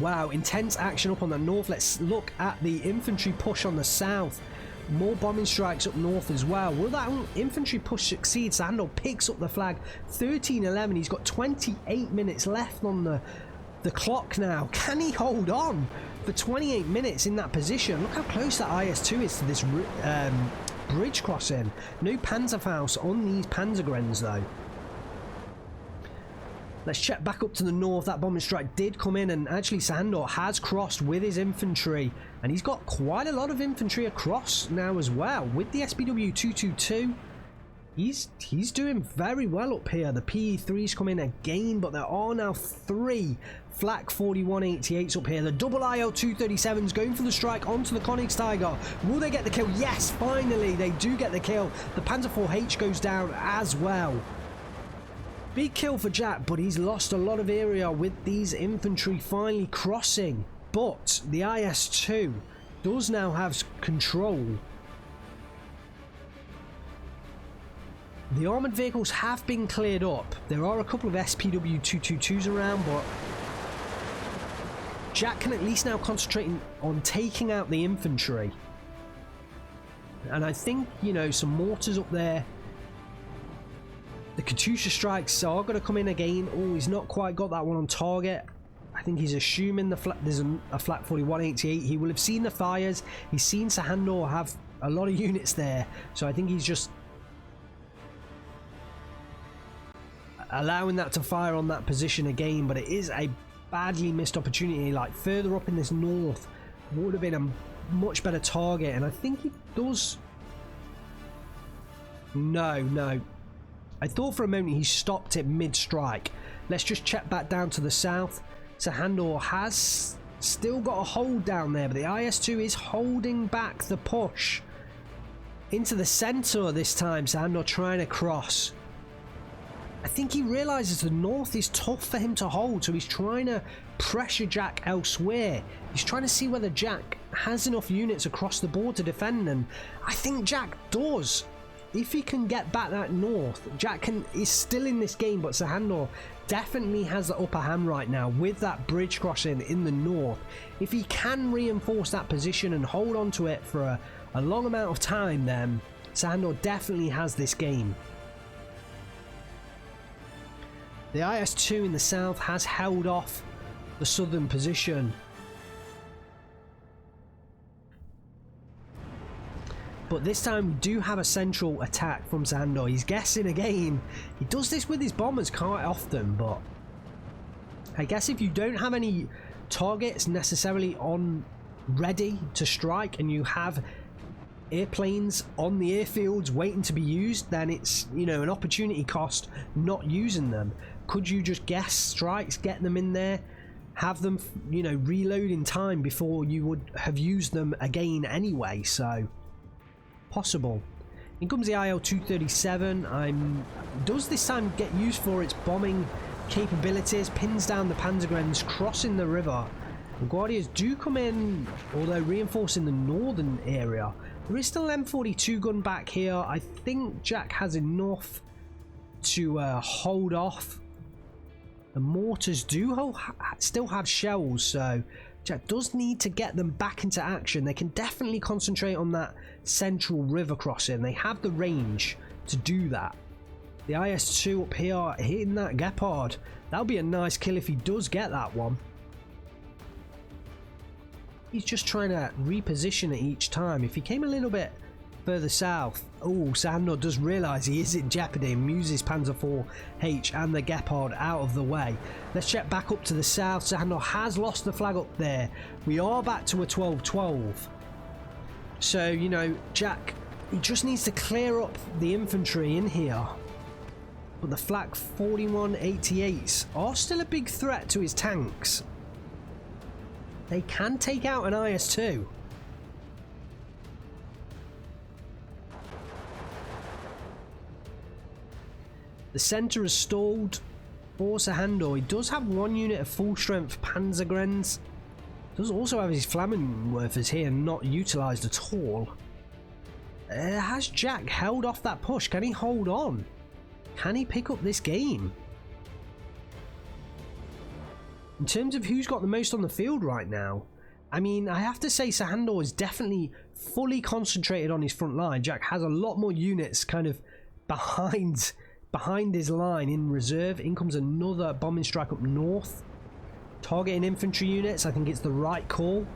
Wow, intense action up on the north. Let's look at the infantry push on the south. More bombing strikes up north as well. Will that infantry push succeed? Sehandur picks up the flag. 13-11. He's got 28 minutes left on the clock now. Can he hold on for 28 minutes in that position? Look how close that IS-2 is to this bridge crossing. No Panzerfaust on these Panzergrens though. Let's check back up to the north. That bombing strike did come in, and actually Sehandur has crossed with his infantry, and he's got quite a lot of infantry across now as well with the SPW 222. He's doing very well up here. The PE3's come in again, but there are now 3 Flak 4188s up here. The double IL-237s going for the strike onto the Königstiger. Will they get the kill? Yes, finally they do get the kill. The Panzer IV-H goes down as well. Big kill for Jack, but he's lost a lot of area with these infantry finally crossing. But the IS-2 does now have control. The armoured vehicles have been cleared up. There are a couple of SPW 222s around, but Jack can at least now concentrate on taking out the infantry. And I think, you know, some mortars up there. The Katyusha strikes are going to come in again. Oh, he's not quite got that one on target. I think he's assuming there's a Flak 4188. He will have seen the fires. He's seen Sehandur have a lot of units there. So I think he's just allowing that to fire on that position again. But it is a badly missed opportunity. Like further up in this north would have been a much better target. And I think he does... No. I thought for a moment he stopped it mid-strike. Let's just check back down to the south. Sehandur has still got a hold down there, but the IS-2 is holding back the push into the centre this time. Sehandur trying to cross. I think he realises the north is tough for him to hold, so he's trying to pressure Jack elsewhere. He's trying to see whether Jack has enough units across the board to defend, and I think Jack does. If he can get back that north, Jack is still in this game, but Sehandur definitely has the upper hand right now with that bridge crossing in the north. If he can reinforce that position and hold on to it for a long amount of time, then Sehandur definitely has this game. The IS-2 in the south has held off the southern position. But this time we do have a central attack from Sehandur. He's guessing again. He does this with his bombers quite often, but I guess if you don't have any targets necessarily on ready to strike and you have airplanes on the airfields waiting to be used, then it's, you know, an opportunity cost not using them. Could you just guess strikes, get them in there? have them, you know, reload in time before you would have used them again anyway, so possible. In comes the IL-237. Does this time get used for its bombing capabilities, pins down the Panzergrenz, crossing the river. The Guardians do come in, although reinforcing the northern area. There is still an M42 gun back here. I think Jack has enough to hold off. The mortars do still have shells, so Jack does need to get them back into action. They can definitely concentrate on that central river crossing. They have the range to do that. The IS-2 up here hitting that Gepard. That'll be a nice kill if he does get that one. He's just trying to reposition it each time. If he came a little bit further south. Oh, Sehandur does realise he is in jeopardy and moves his Panzer IV-H and the Gepard out of the way. Let's check back up to the south. Sehandur has lost the flag up there. We are back to a 12-12. So, you know, Jack, he just needs to clear up the infantry in here. But the Flak 4188s are still a big threat to his tanks. They can take out an IS-2. The centre is stalled for Sehandur. He does have one unit of full strength Panzergrenz. Does also have his Flammenwerfers here not utilised at all. Has Jack held off that push? Can he hold on? Can he pick up this game? In terms of who's got the most on the field right now, I mean, I have to say Sehandur is definitely fully concentrated on his front line. Jack has a lot more units kind of behind his line in reserve. In comes another bombing strike up north. Targeting infantry units, I think it's the right call.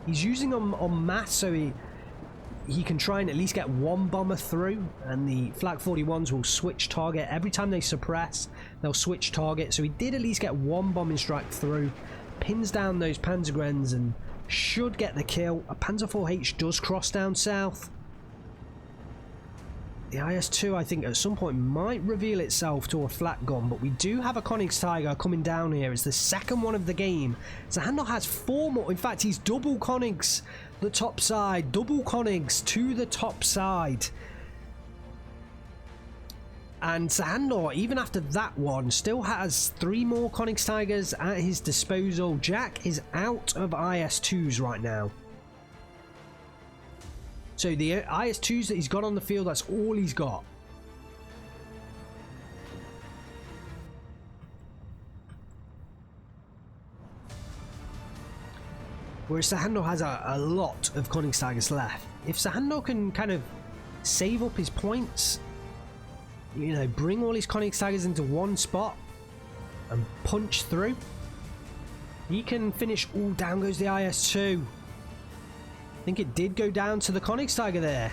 He's using them en masse so he can try and at least get one bomber through, and the Flak 41s will switch target. Every time they suppress, they'll switch target. So he did at least get one bombing strike through. Pins down those Panzergrenz and should get the kill. A Panzer IV-H does cross down south. The IS-2, I think, at some point might reveal itself to a flat gun, but we do have a Königstiger coming down here. It's the second one of the game. Sehandur has 4 more. In fact, he's double Königs the top side. Double Königs to the top side. And Sehandur, even after that one, still has 3 more Königstigers at his disposal. Jack is out of IS-2s right now. So the IS-2s that he's got on the field, that's all he's got. Whereas Sehandur has a lot of Königstigers left. If Sehandur can kind of save up his points, you know, bring all his Königstigers into one spot and punch through, he can finish. All down goes the IS-2. I think it did go down to the Königstiger there.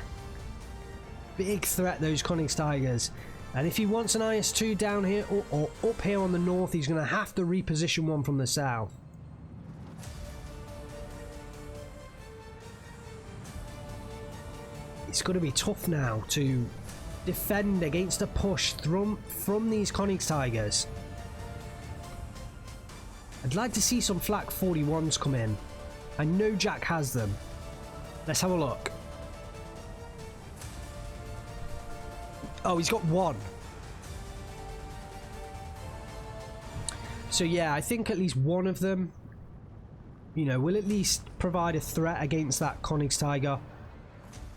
Big threat, those Königstigers. And if he wants an IS-2 down here or up here on the north, he's going to have to reposition one from the south. It's going to be tough now to defend against a push from these Königstigers. I'd like to see some Flak 41s come in. I know Jack has them. Let's have a look. Oh, he's got 1. So yeah, I think at least one of them, you know, will at least provide a threat against that Königstiger.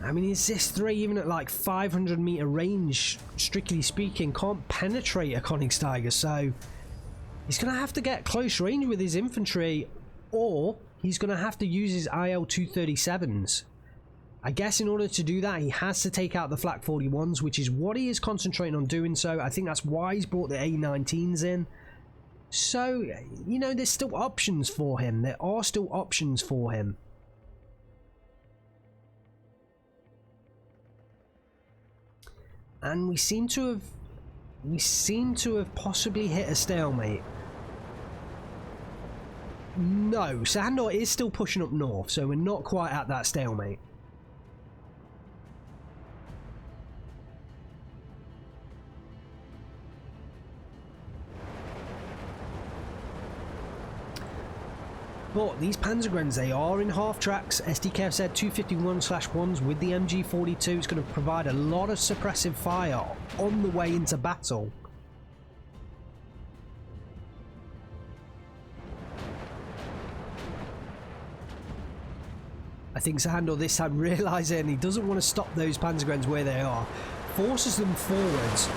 I mean, his SIS-3, even at like 500 meter range, strictly speaking, can't penetrate a Königstiger. So he's going to have to get close range with his infantry, or he's going to have to use his IL-237s. I guess in order to do that, he has to take out the Flak 41s, which is what he is concentrating on doing so. I think that's why he's brought the A19s in. So, you know, there's still options for him. There are still options for him. And we seem to have possibly hit a stalemate. No, Sehandur is still pushing up north, so we're not quite at that stalemate. But these Panzergrens, they are in half tracks. SDK have said 251/1s with the MG42 is going to provide a lot of suppressive fire on the way into battle. I think Sehandur this time realising he doesn't want to stop those Panzergrens where they are, forces them forwards.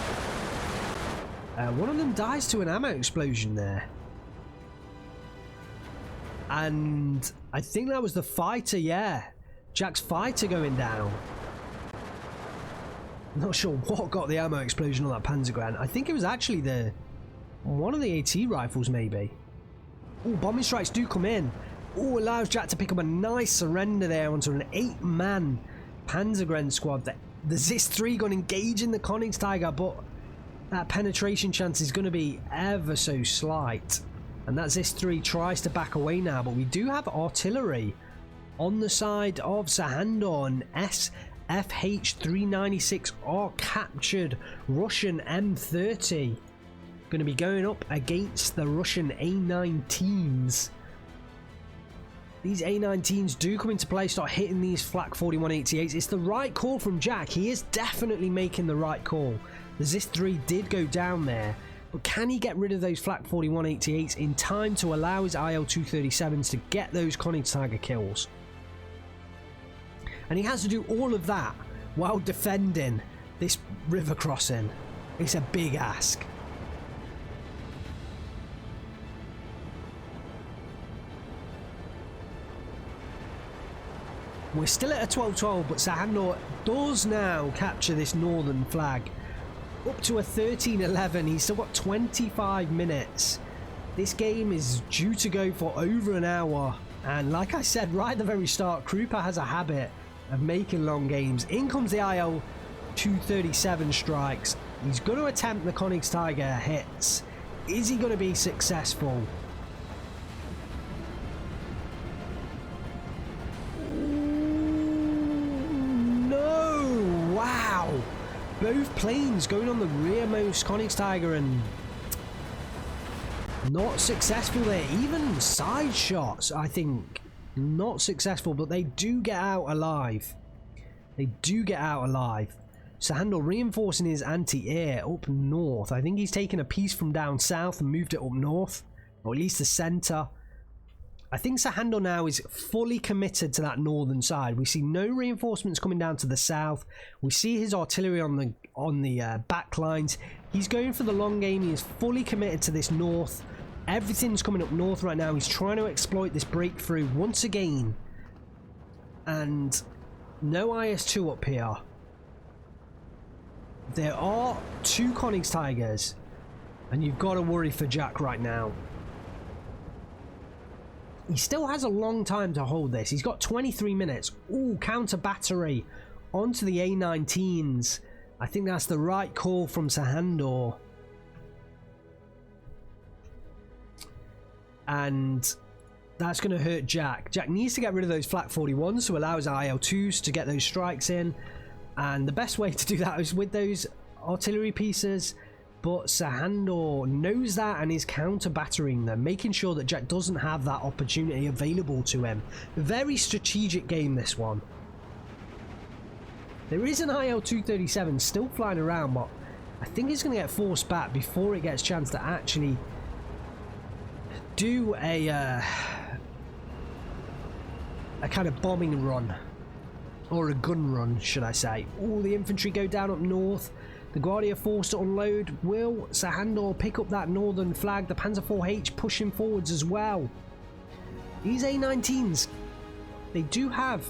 One of them dies to an ammo explosion there. And I think that was the fighter, yeah. Jack's fighter going down. Not sure what got the ammo explosion on that Panzergren. I think it was actually one of the AT rifles, maybe. Oh, bombing strikes do come in. Oh, allows Jack to pick up a nice surrender there onto an 8-man Panzergren squad. The Zis-3 gun engaging the Königstiger, but that penetration chance is going to be ever so slight. And that Zis-3 tries to back away now, but we do have artillery on the side of Sehandur. And SFH-396R captured Russian M30. Going to be going up against the Russian A19s. These A19s do come into play, start hitting these flak 4188s. It's the right call from Jack. He is definitely making the right call. The Zis-3 did go down there. But can he get rid of those flak 4188s in time to allow his IL-237s to get those Königstiger kills? And he has to do all of that while defending this river crossing. It's a big ask. We're still at a 12-12, but Sehandur does now capture this northern flag. Up to a 13-11, he's still got 25 minutes. This game is due to go for over an hour. And like I said right at the very start, Krupa has a habit of making long games. In comes the IL-237 strikes. He's going to attempt the Königstiger hits. Is he going to be successful? Both planes going on the rearmost Königstiger and not successful there. Even side shots, I think, not successful, but they do get out alive. They do get out alive. Sehandur reinforcing his anti-air up north. I think he's taken a piece from down south and moved it up north, or at least the centre. I think Sehandur now is fully committed to that northern side. We see no reinforcements coming down to the south. We see his artillery on the back lines. He's going for the long game. He is fully committed to this north. Everything's coming up north right now. He's trying to exploit this breakthrough once again. And no IS-2 up here. There are 2 Königstigers. And you've got to worry for Jack right now. He still has a long time to hold this. He's got 23 minutes. Ooh, counter battery onto the A19s. I think that's the right call from Sehandur. And that's going to hurt Jack. Jack needs to get rid of those flak 41s to allow his IL-2s to get those strikes in. And the best way to do that is with those artillery pieces. But Sehandur knows that and is counter-battering them, making sure that Jack doesn't have that opportunity available to him. Very strategic game, this one. There is an IL-237 still flying around, but I think it's going to get forced back before it gets a chance to actually do a kind of bombing run. Or a gun run, should I say. All the infantry go down up north. The Guardia forced to unload. Will Sehandur pick up that northern flag? The Panzer IV-H pushing forwards as well. These A19s, they do have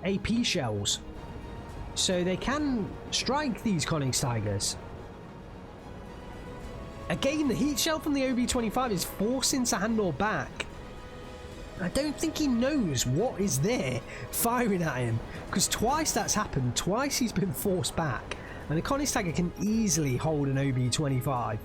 AP shells, so they can strike these Königstigers. Again, the heat shell from the OB-25 is forcing Sehandur back. I don't think he knows what is there firing at him, because twice that's happened. Twice he's been forced back. And the Königstiger can easily hold an OB-25.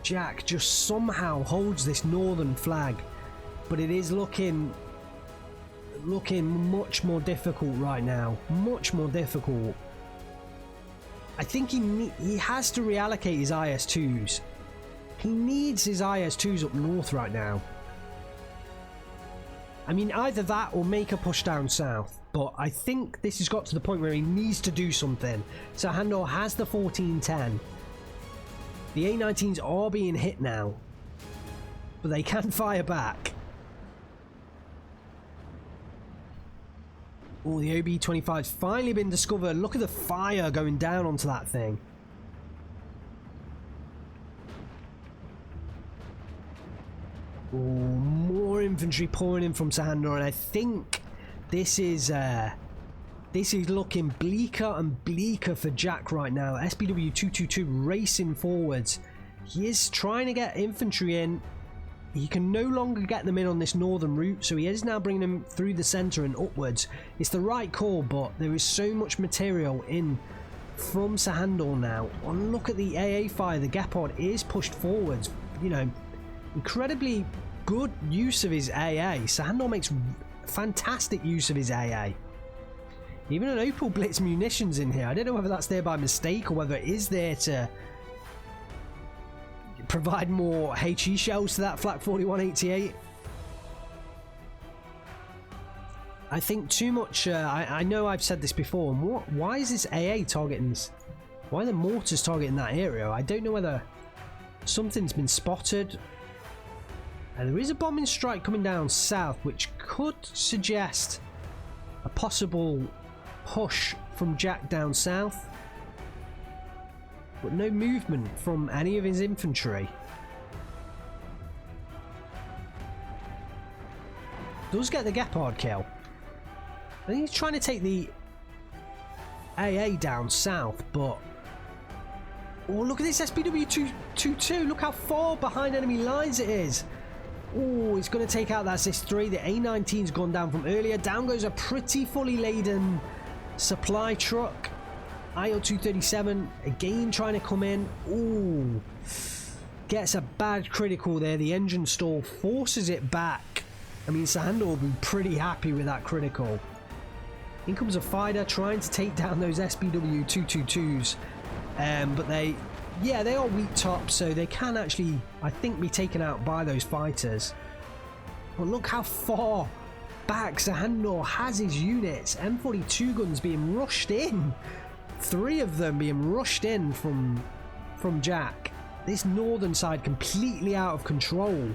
Jack just somehow holds this northern flag, but it is looking looking much more difficult right now. Much more difficult. I think he has to reallocate his IS-2s. He needs his IS-2s up north right now. I mean, either that or make a push down south. But I think this has got to the point where he needs to do something. Sehandur has the 1410. The A19s are being hit now. But they can fire back. Oh, the OB-25's finally been discovered. Look at the fire going down onto that thing. Oh, more infantry pouring in from Sehandur, and I think this is looking bleaker and bleaker for Jack right now. SPW 222 racing forwards. He is trying to get infantry in. He can no longer get them in on this northern route, so he is now bringing them through the centre and upwards. It's the right call, but there is so much material in from Sehandur now. Oh, look at the AA fire. The Gepard is pushed forwards. You know, incredibly good use of his AA. Sehandur makes fantastic use of his AA. Even an Opal Blitz munitions in here. I don't know whether that's there by mistake or whether it is there to provide more HE shells to that Flak 4188. I think too much. I know I've said this before. And why is this AA targeting? Why are the mortars targeting that area? I don't know whether something's been spotted. And there is a bombing strike coming down south, which could suggest a possible push from Jack down south. But no movement from any of his infantry. Does get the Gepard kill. I think he's trying to take the AA down south, but... Oh, look at this SPW 222. Look how far behind enemy lines it is. Oh, it's going to take out that SIS-3. The A19's gone down from earlier. Down goes a pretty fully laden supply truck. IL-237 again trying to come in. Ooh, gets a bad critical there. The engine stall forces it back. I mean, Sehandur will be pretty happy with that critical. In comes a fighter trying to take down those SPW 222s, but they are weak tops, so they can actually, I think, be taken out by those fighters. But look how far back Sehandur has his units. M42 guns being rushed in. 3 of them being rushed in from Jack. This northern side completely out of control.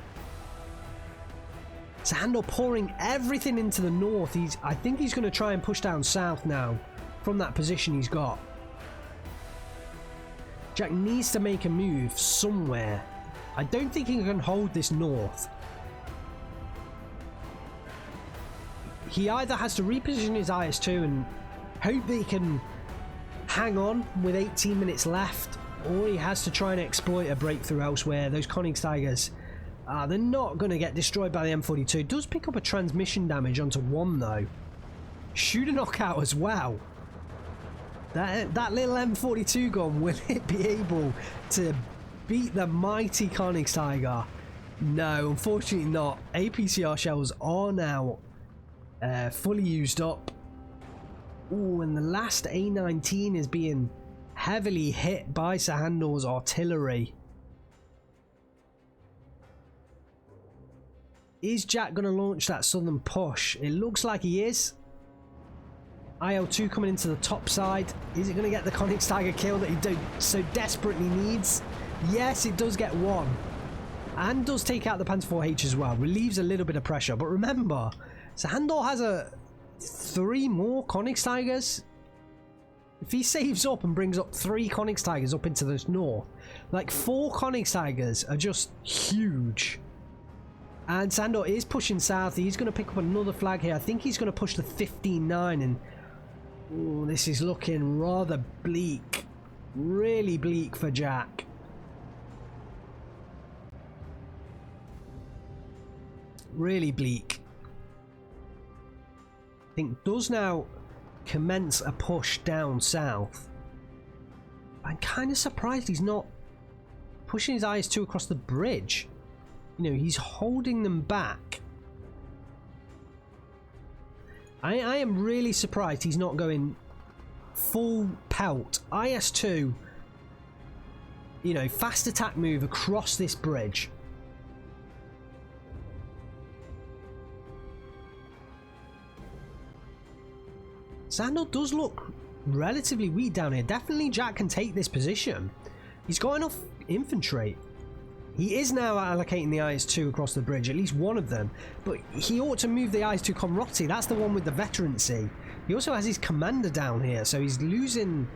Sehandur pouring everything into the north. I think he's going to try and push down south now from that position he's got. Jack needs to make a move somewhere. I don't think he can hold this north. He either has to reposition his IS-2 and hope that he can hang on with 18 minutes left, or he has to try and exploit a breakthrough elsewhere. Those Königstigers, they're not going to get destroyed by the M42. It does pick up a transmission damage onto 1 though. Shoot a knockout as well. That little M42 gun, will it be able to beat the mighty Königstiger? No, unfortunately not. APCR shells are now fully used up. Ooh, and the last A19 is being heavily hit by Sehandur's artillery. Is Jack going to launch that southern push? It looks like he is. IL-2 coming into the top side. Is it going to get the Königstiger kill that he so desperately needs? Yes, it does get 1. And does take out the Panzer IV-H as well. Relieves a little bit of pressure. But remember, Sehandur has 3 more Königstigers. If he saves up and brings up 3 Königstigers up into the north, like 4 Königstigers are just huge. And Sehandur is pushing south. He's going to pick up another flag here. I think he's going to push the 15-9, and ooh, this is looking rather bleak. Really bleak for Jack. Really bleak. I think does now commence a push down south. I'm kind of surprised he's not pushing his IS-2 across the bridge. You know, he's holding them back. I am really surprised he's not going full pelt. IS2, you know, fast attack move across this bridge. Sehandur does look relatively weak down here. Definitely Jack can take this position. He's got enough infantry. He is now allocating the IS-2 across the bridge, at least one of them. But he ought to move the IS-2 Comroti. That's the one with the veterancy. He also has his commander down here, so he's losing,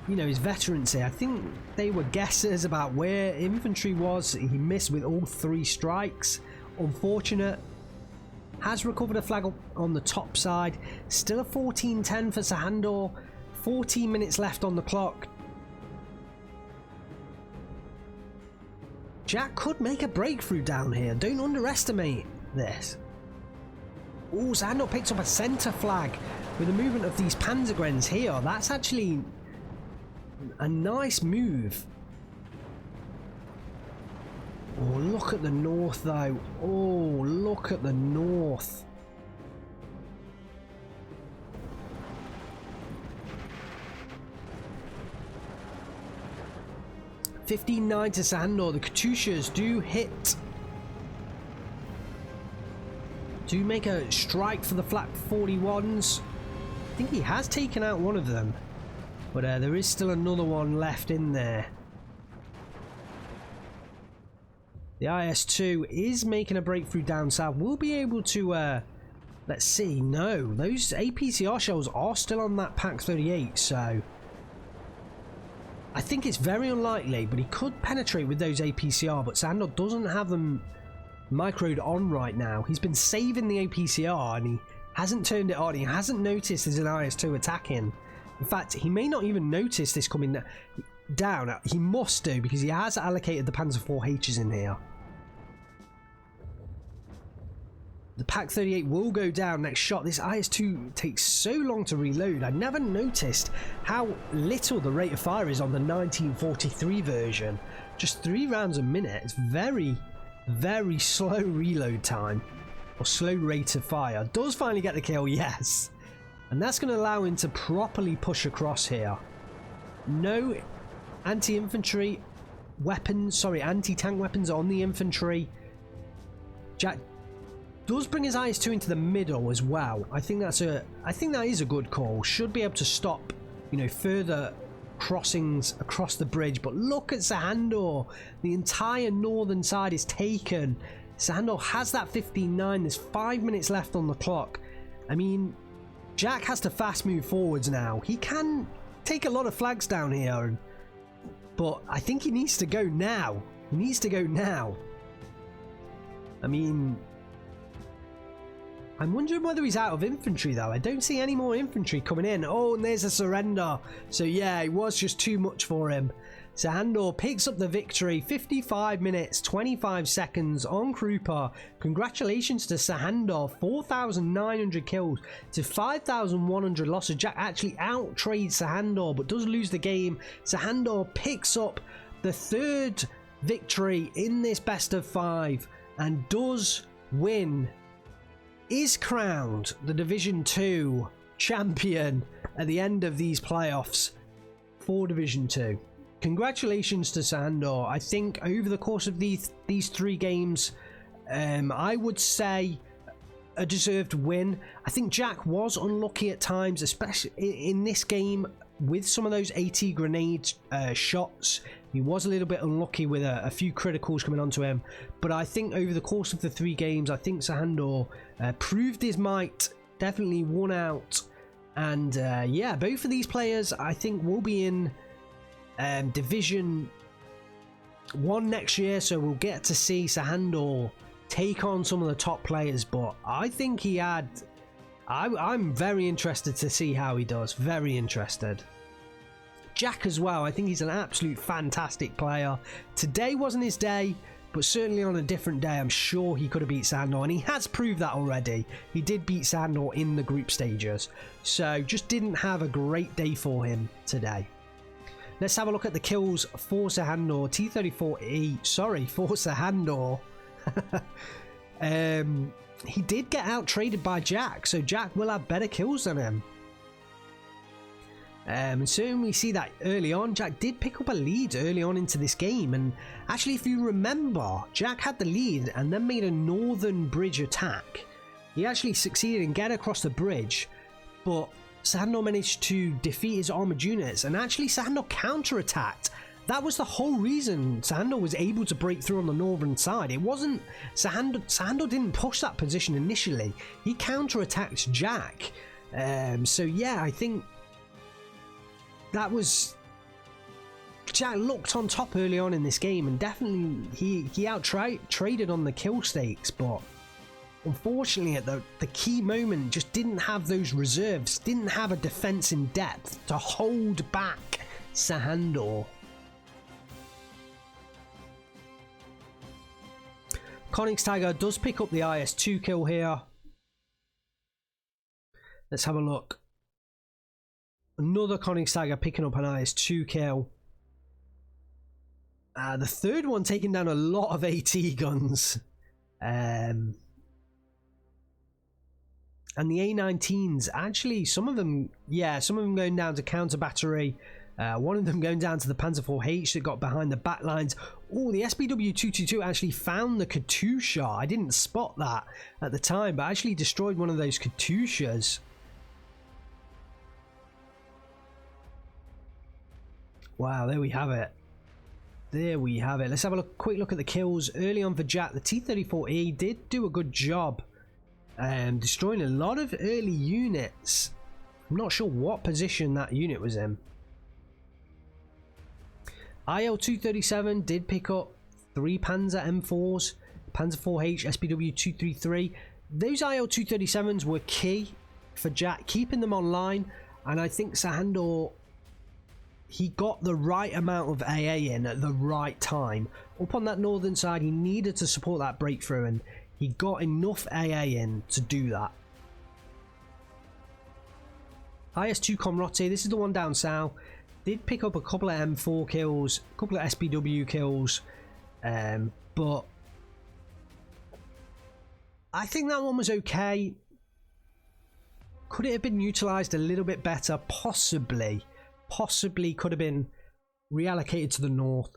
you know, his veterancy. I think they were guesses about where infantry was. He missed with all 3 strikes. Unfortunate. Has recovered a flag on the top side. Still a 14-10 for Sehandur. 14 minutes left on the clock. Jack could make a breakthrough down here. Don't underestimate this. Oh, Sehandur picks up a centre flag with the movement of these Panzergrens here. That's actually a nice move. Oh, look at the north though. Oh, look at the north. $15-9 to Sehandur. The Katyushas do hit. Do make a strike for the flat 41s. I think he has taken out one of them. But there is still another one left in there. The IS-2 is making a breakthrough down south. We'll be able to, let's see, no, those APCR shells are still on that Pak 38, so I think it's very unlikely, but he could penetrate with those APCR, but Sehandur doesn't have them microed on right now. He's been saving the APCR and he hasn't turned it on. He hasn't noticed there's an IS-2 attacking. In fact, he may not even notice this coming down. He must do, because he has allocated the Panzer IVHs in here. The Pak 38 will go down next shot. This IS-2 takes so long to reload. I never noticed how little the rate of fire is on the 1943 version. Just 3 rounds a minute. It's very, very slow reload time, or slow rate of fire. Does finally get the kill, yes. And that's going to allow him to properly push across here. No anti-infantry weapons, sorry, anti-tank weapons on the infantry. Jack does bring his IS-2 into the middle as well. I think that is a good call. Should be able to stop, you know, further crossings across the bridge. But look at Sehandur. The entire northern side is taken. Sehandur has that 15-9. There's 5 minutes left on the clock. I mean, Jack has to fast move forwards now. He can take a lot of flags down here, but I think he needs to go now. He needs to go now. I mean, I'm wondering whether he's out of infantry though. I don't see any more infantry coming in. Oh, and there's a surrender. So yeah, it was just too much for him. Sehandur picks up the victory. 55 minutes, 25 seconds on Krupa. Congratulations to Sehandur. 4,900 kills to 5,100 losses. Jack actually out-trades Sehandur, but does lose the game. Sehandur picks up the 3rd victory in this best of 5 and does win. Is crowned the Division 2 champion at the end of these playoffs for Division 2. Congratulations to Sehandur. I think over the course of these 3 games, I would say a deserved win. I think Jack was unlucky at times, especially in this game with some of those AT grenade shots. He was a little bit unlucky with a few criticals coming onto him, but I think over the course of the 3 games, I think Sehandur proved his might, definitely won out, and yeah, both of these players I think will be in Division 1 next year, so we'll get to see Sehandur take on some of the top players, but I think he had... I'm very interested to see how he does, very interested. Jack as well, I think he's an absolute fantastic player. Today wasn't his day, but certainly on a different day I'm sure he could have beat Sehandur, and he has proved that already. He did beat Sehandur in the group stages, so just didn't have a great day for him today. Let's have a look at the kills for Sehandur. T-34E, sorry, for Sehandur. he did get out traded by Jack, so Jack will have better kills than him. And soon we see that early on, Jack did pick up a lead early on into this game. And actually, if you remember, Jack had the lead and then made a northern bridge attack. He actually succeeded in getting across the bridge, but Sehandur managed to defeat his armored units, and actually Sehandur counter-attacked. That was the whole reason Sehandur was able to break through on the northern side. It wasn't Sehandur didn't push that position initially. He counter-attacked Jack. So yeah, I think that was... Jack looked on top early on in this game, and definitely he out-traded on the kill stakes, but unfortunately at the key moment just didn't have those reserves, didn't have a defense in depth to hold back Sehandur. Königstiger does pick up the IS-2 kill here. Let's have a look. Another Königstiger picking up an IS-2 kill. The third one taking down a lot of AT guns. And the A-19s, actually, some of them going down to counter battery. One of them going down to the Panzer IV-H that got behind the back lines. Oh, the SBW-222 actually found the Katyusha. I didn't spot that at the time, but actually destroyed one of those Katyushas. Wow, there we have it. There we have it. Let's have a quick look at the kills early on for Jack. The T-34E did do a good job destroying a lot of early units. I'm not sure what position that unit was in. IL-237 did pick up 3 Panzer M4s, Panzer IV-H, SBW-233. Those IL-237s were key for Jack, keeping them online, and I think Sehandur, he got the right amount of AA in at the right time. Up on that northern side, he needed to support that breakthrough, and he got enough AA in to do that. IS-2 Komrote, this is the one down south, did pick up a couple of M4 kills, a couple of SBW kills, but I think that one was okay. Could it have been utilised a little bit better? Possibly could have been reallocated to the north.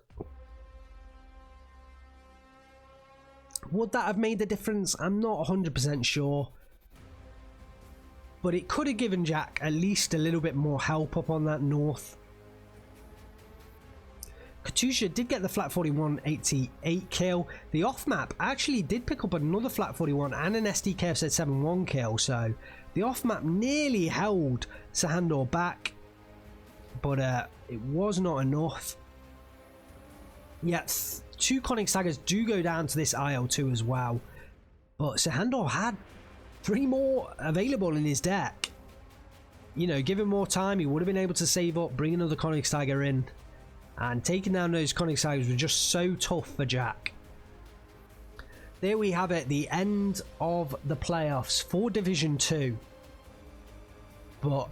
Would that have made the difference? I'm not 100% sure, but it could have given Jack at least a little bit more help up on that north. Katyusha did get the Flat 41 88 kill. The off map actually did pick up another Flat 41 and an SDKFZ 71 kill, so the off map nearly held Sehandur back, but it was not enough. Yet 2 Königstigers do go down to this IL-2 as well, but Sehandur had 3 more available in his deck. You know, given more time, he would have been able to save up, bring another Königstiger in, and taking down those Königstigers was just so tough for Jack. There we have it, the end of the playoffs for Division 2. But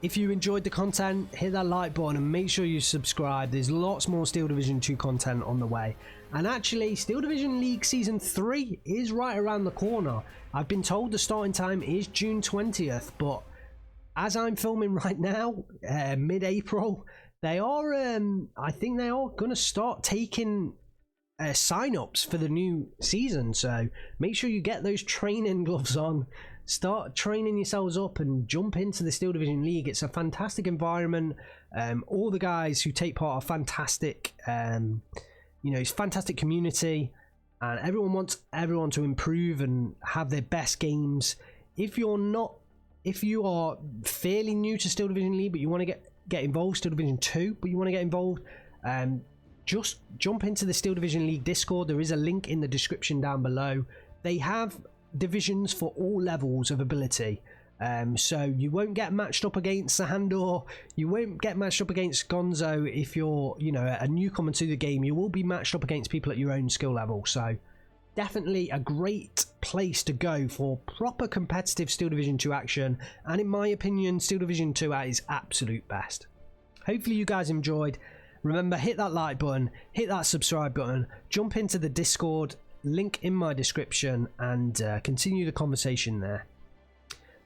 if you enjoyed the content, hit that like button and make sure you subscribe. There's lots more Steel Division 2 content on the way. And actually, Steel Division League Season 3 is right around the corner. I've been told the starting time is June 20th, but as I'm filming right now, mid-April, they are, I think they are going to start taking sign-ups for the new season. So make sure you get those training gloves on. Start training yourselves up and jump into the Steel Division League. It's a fantastic environment. All the guys who take part are fantastic. You know, it's a fantastic community, and everyone wants everyone to improve and have their best games. If you are fairly new to Steel Division League, but you want to get involved, Steel Division 2, but you want to get involved, just jump into the Steel Division League Discord. There is a link in the description down below. They have divisions for all levels of ability, so you won't get matched up against Sehandur, you won't get matched up against Gonzo. If you're, you know, a newcomer to the game, you will be matched up against people at your own skill level. So definitely a great place to go for proper competitive Steel Division 2 action, and in my opinion, Steel Division 2 at its absolute best. Hopefully you guys enjoyed. Remember, hit that like button, hit that subscribe button, jump into the Discord, link in my description and continue the conversation there.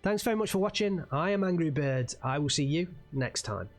Thanks very much for watching. I am Angry Bird. I will see you next time.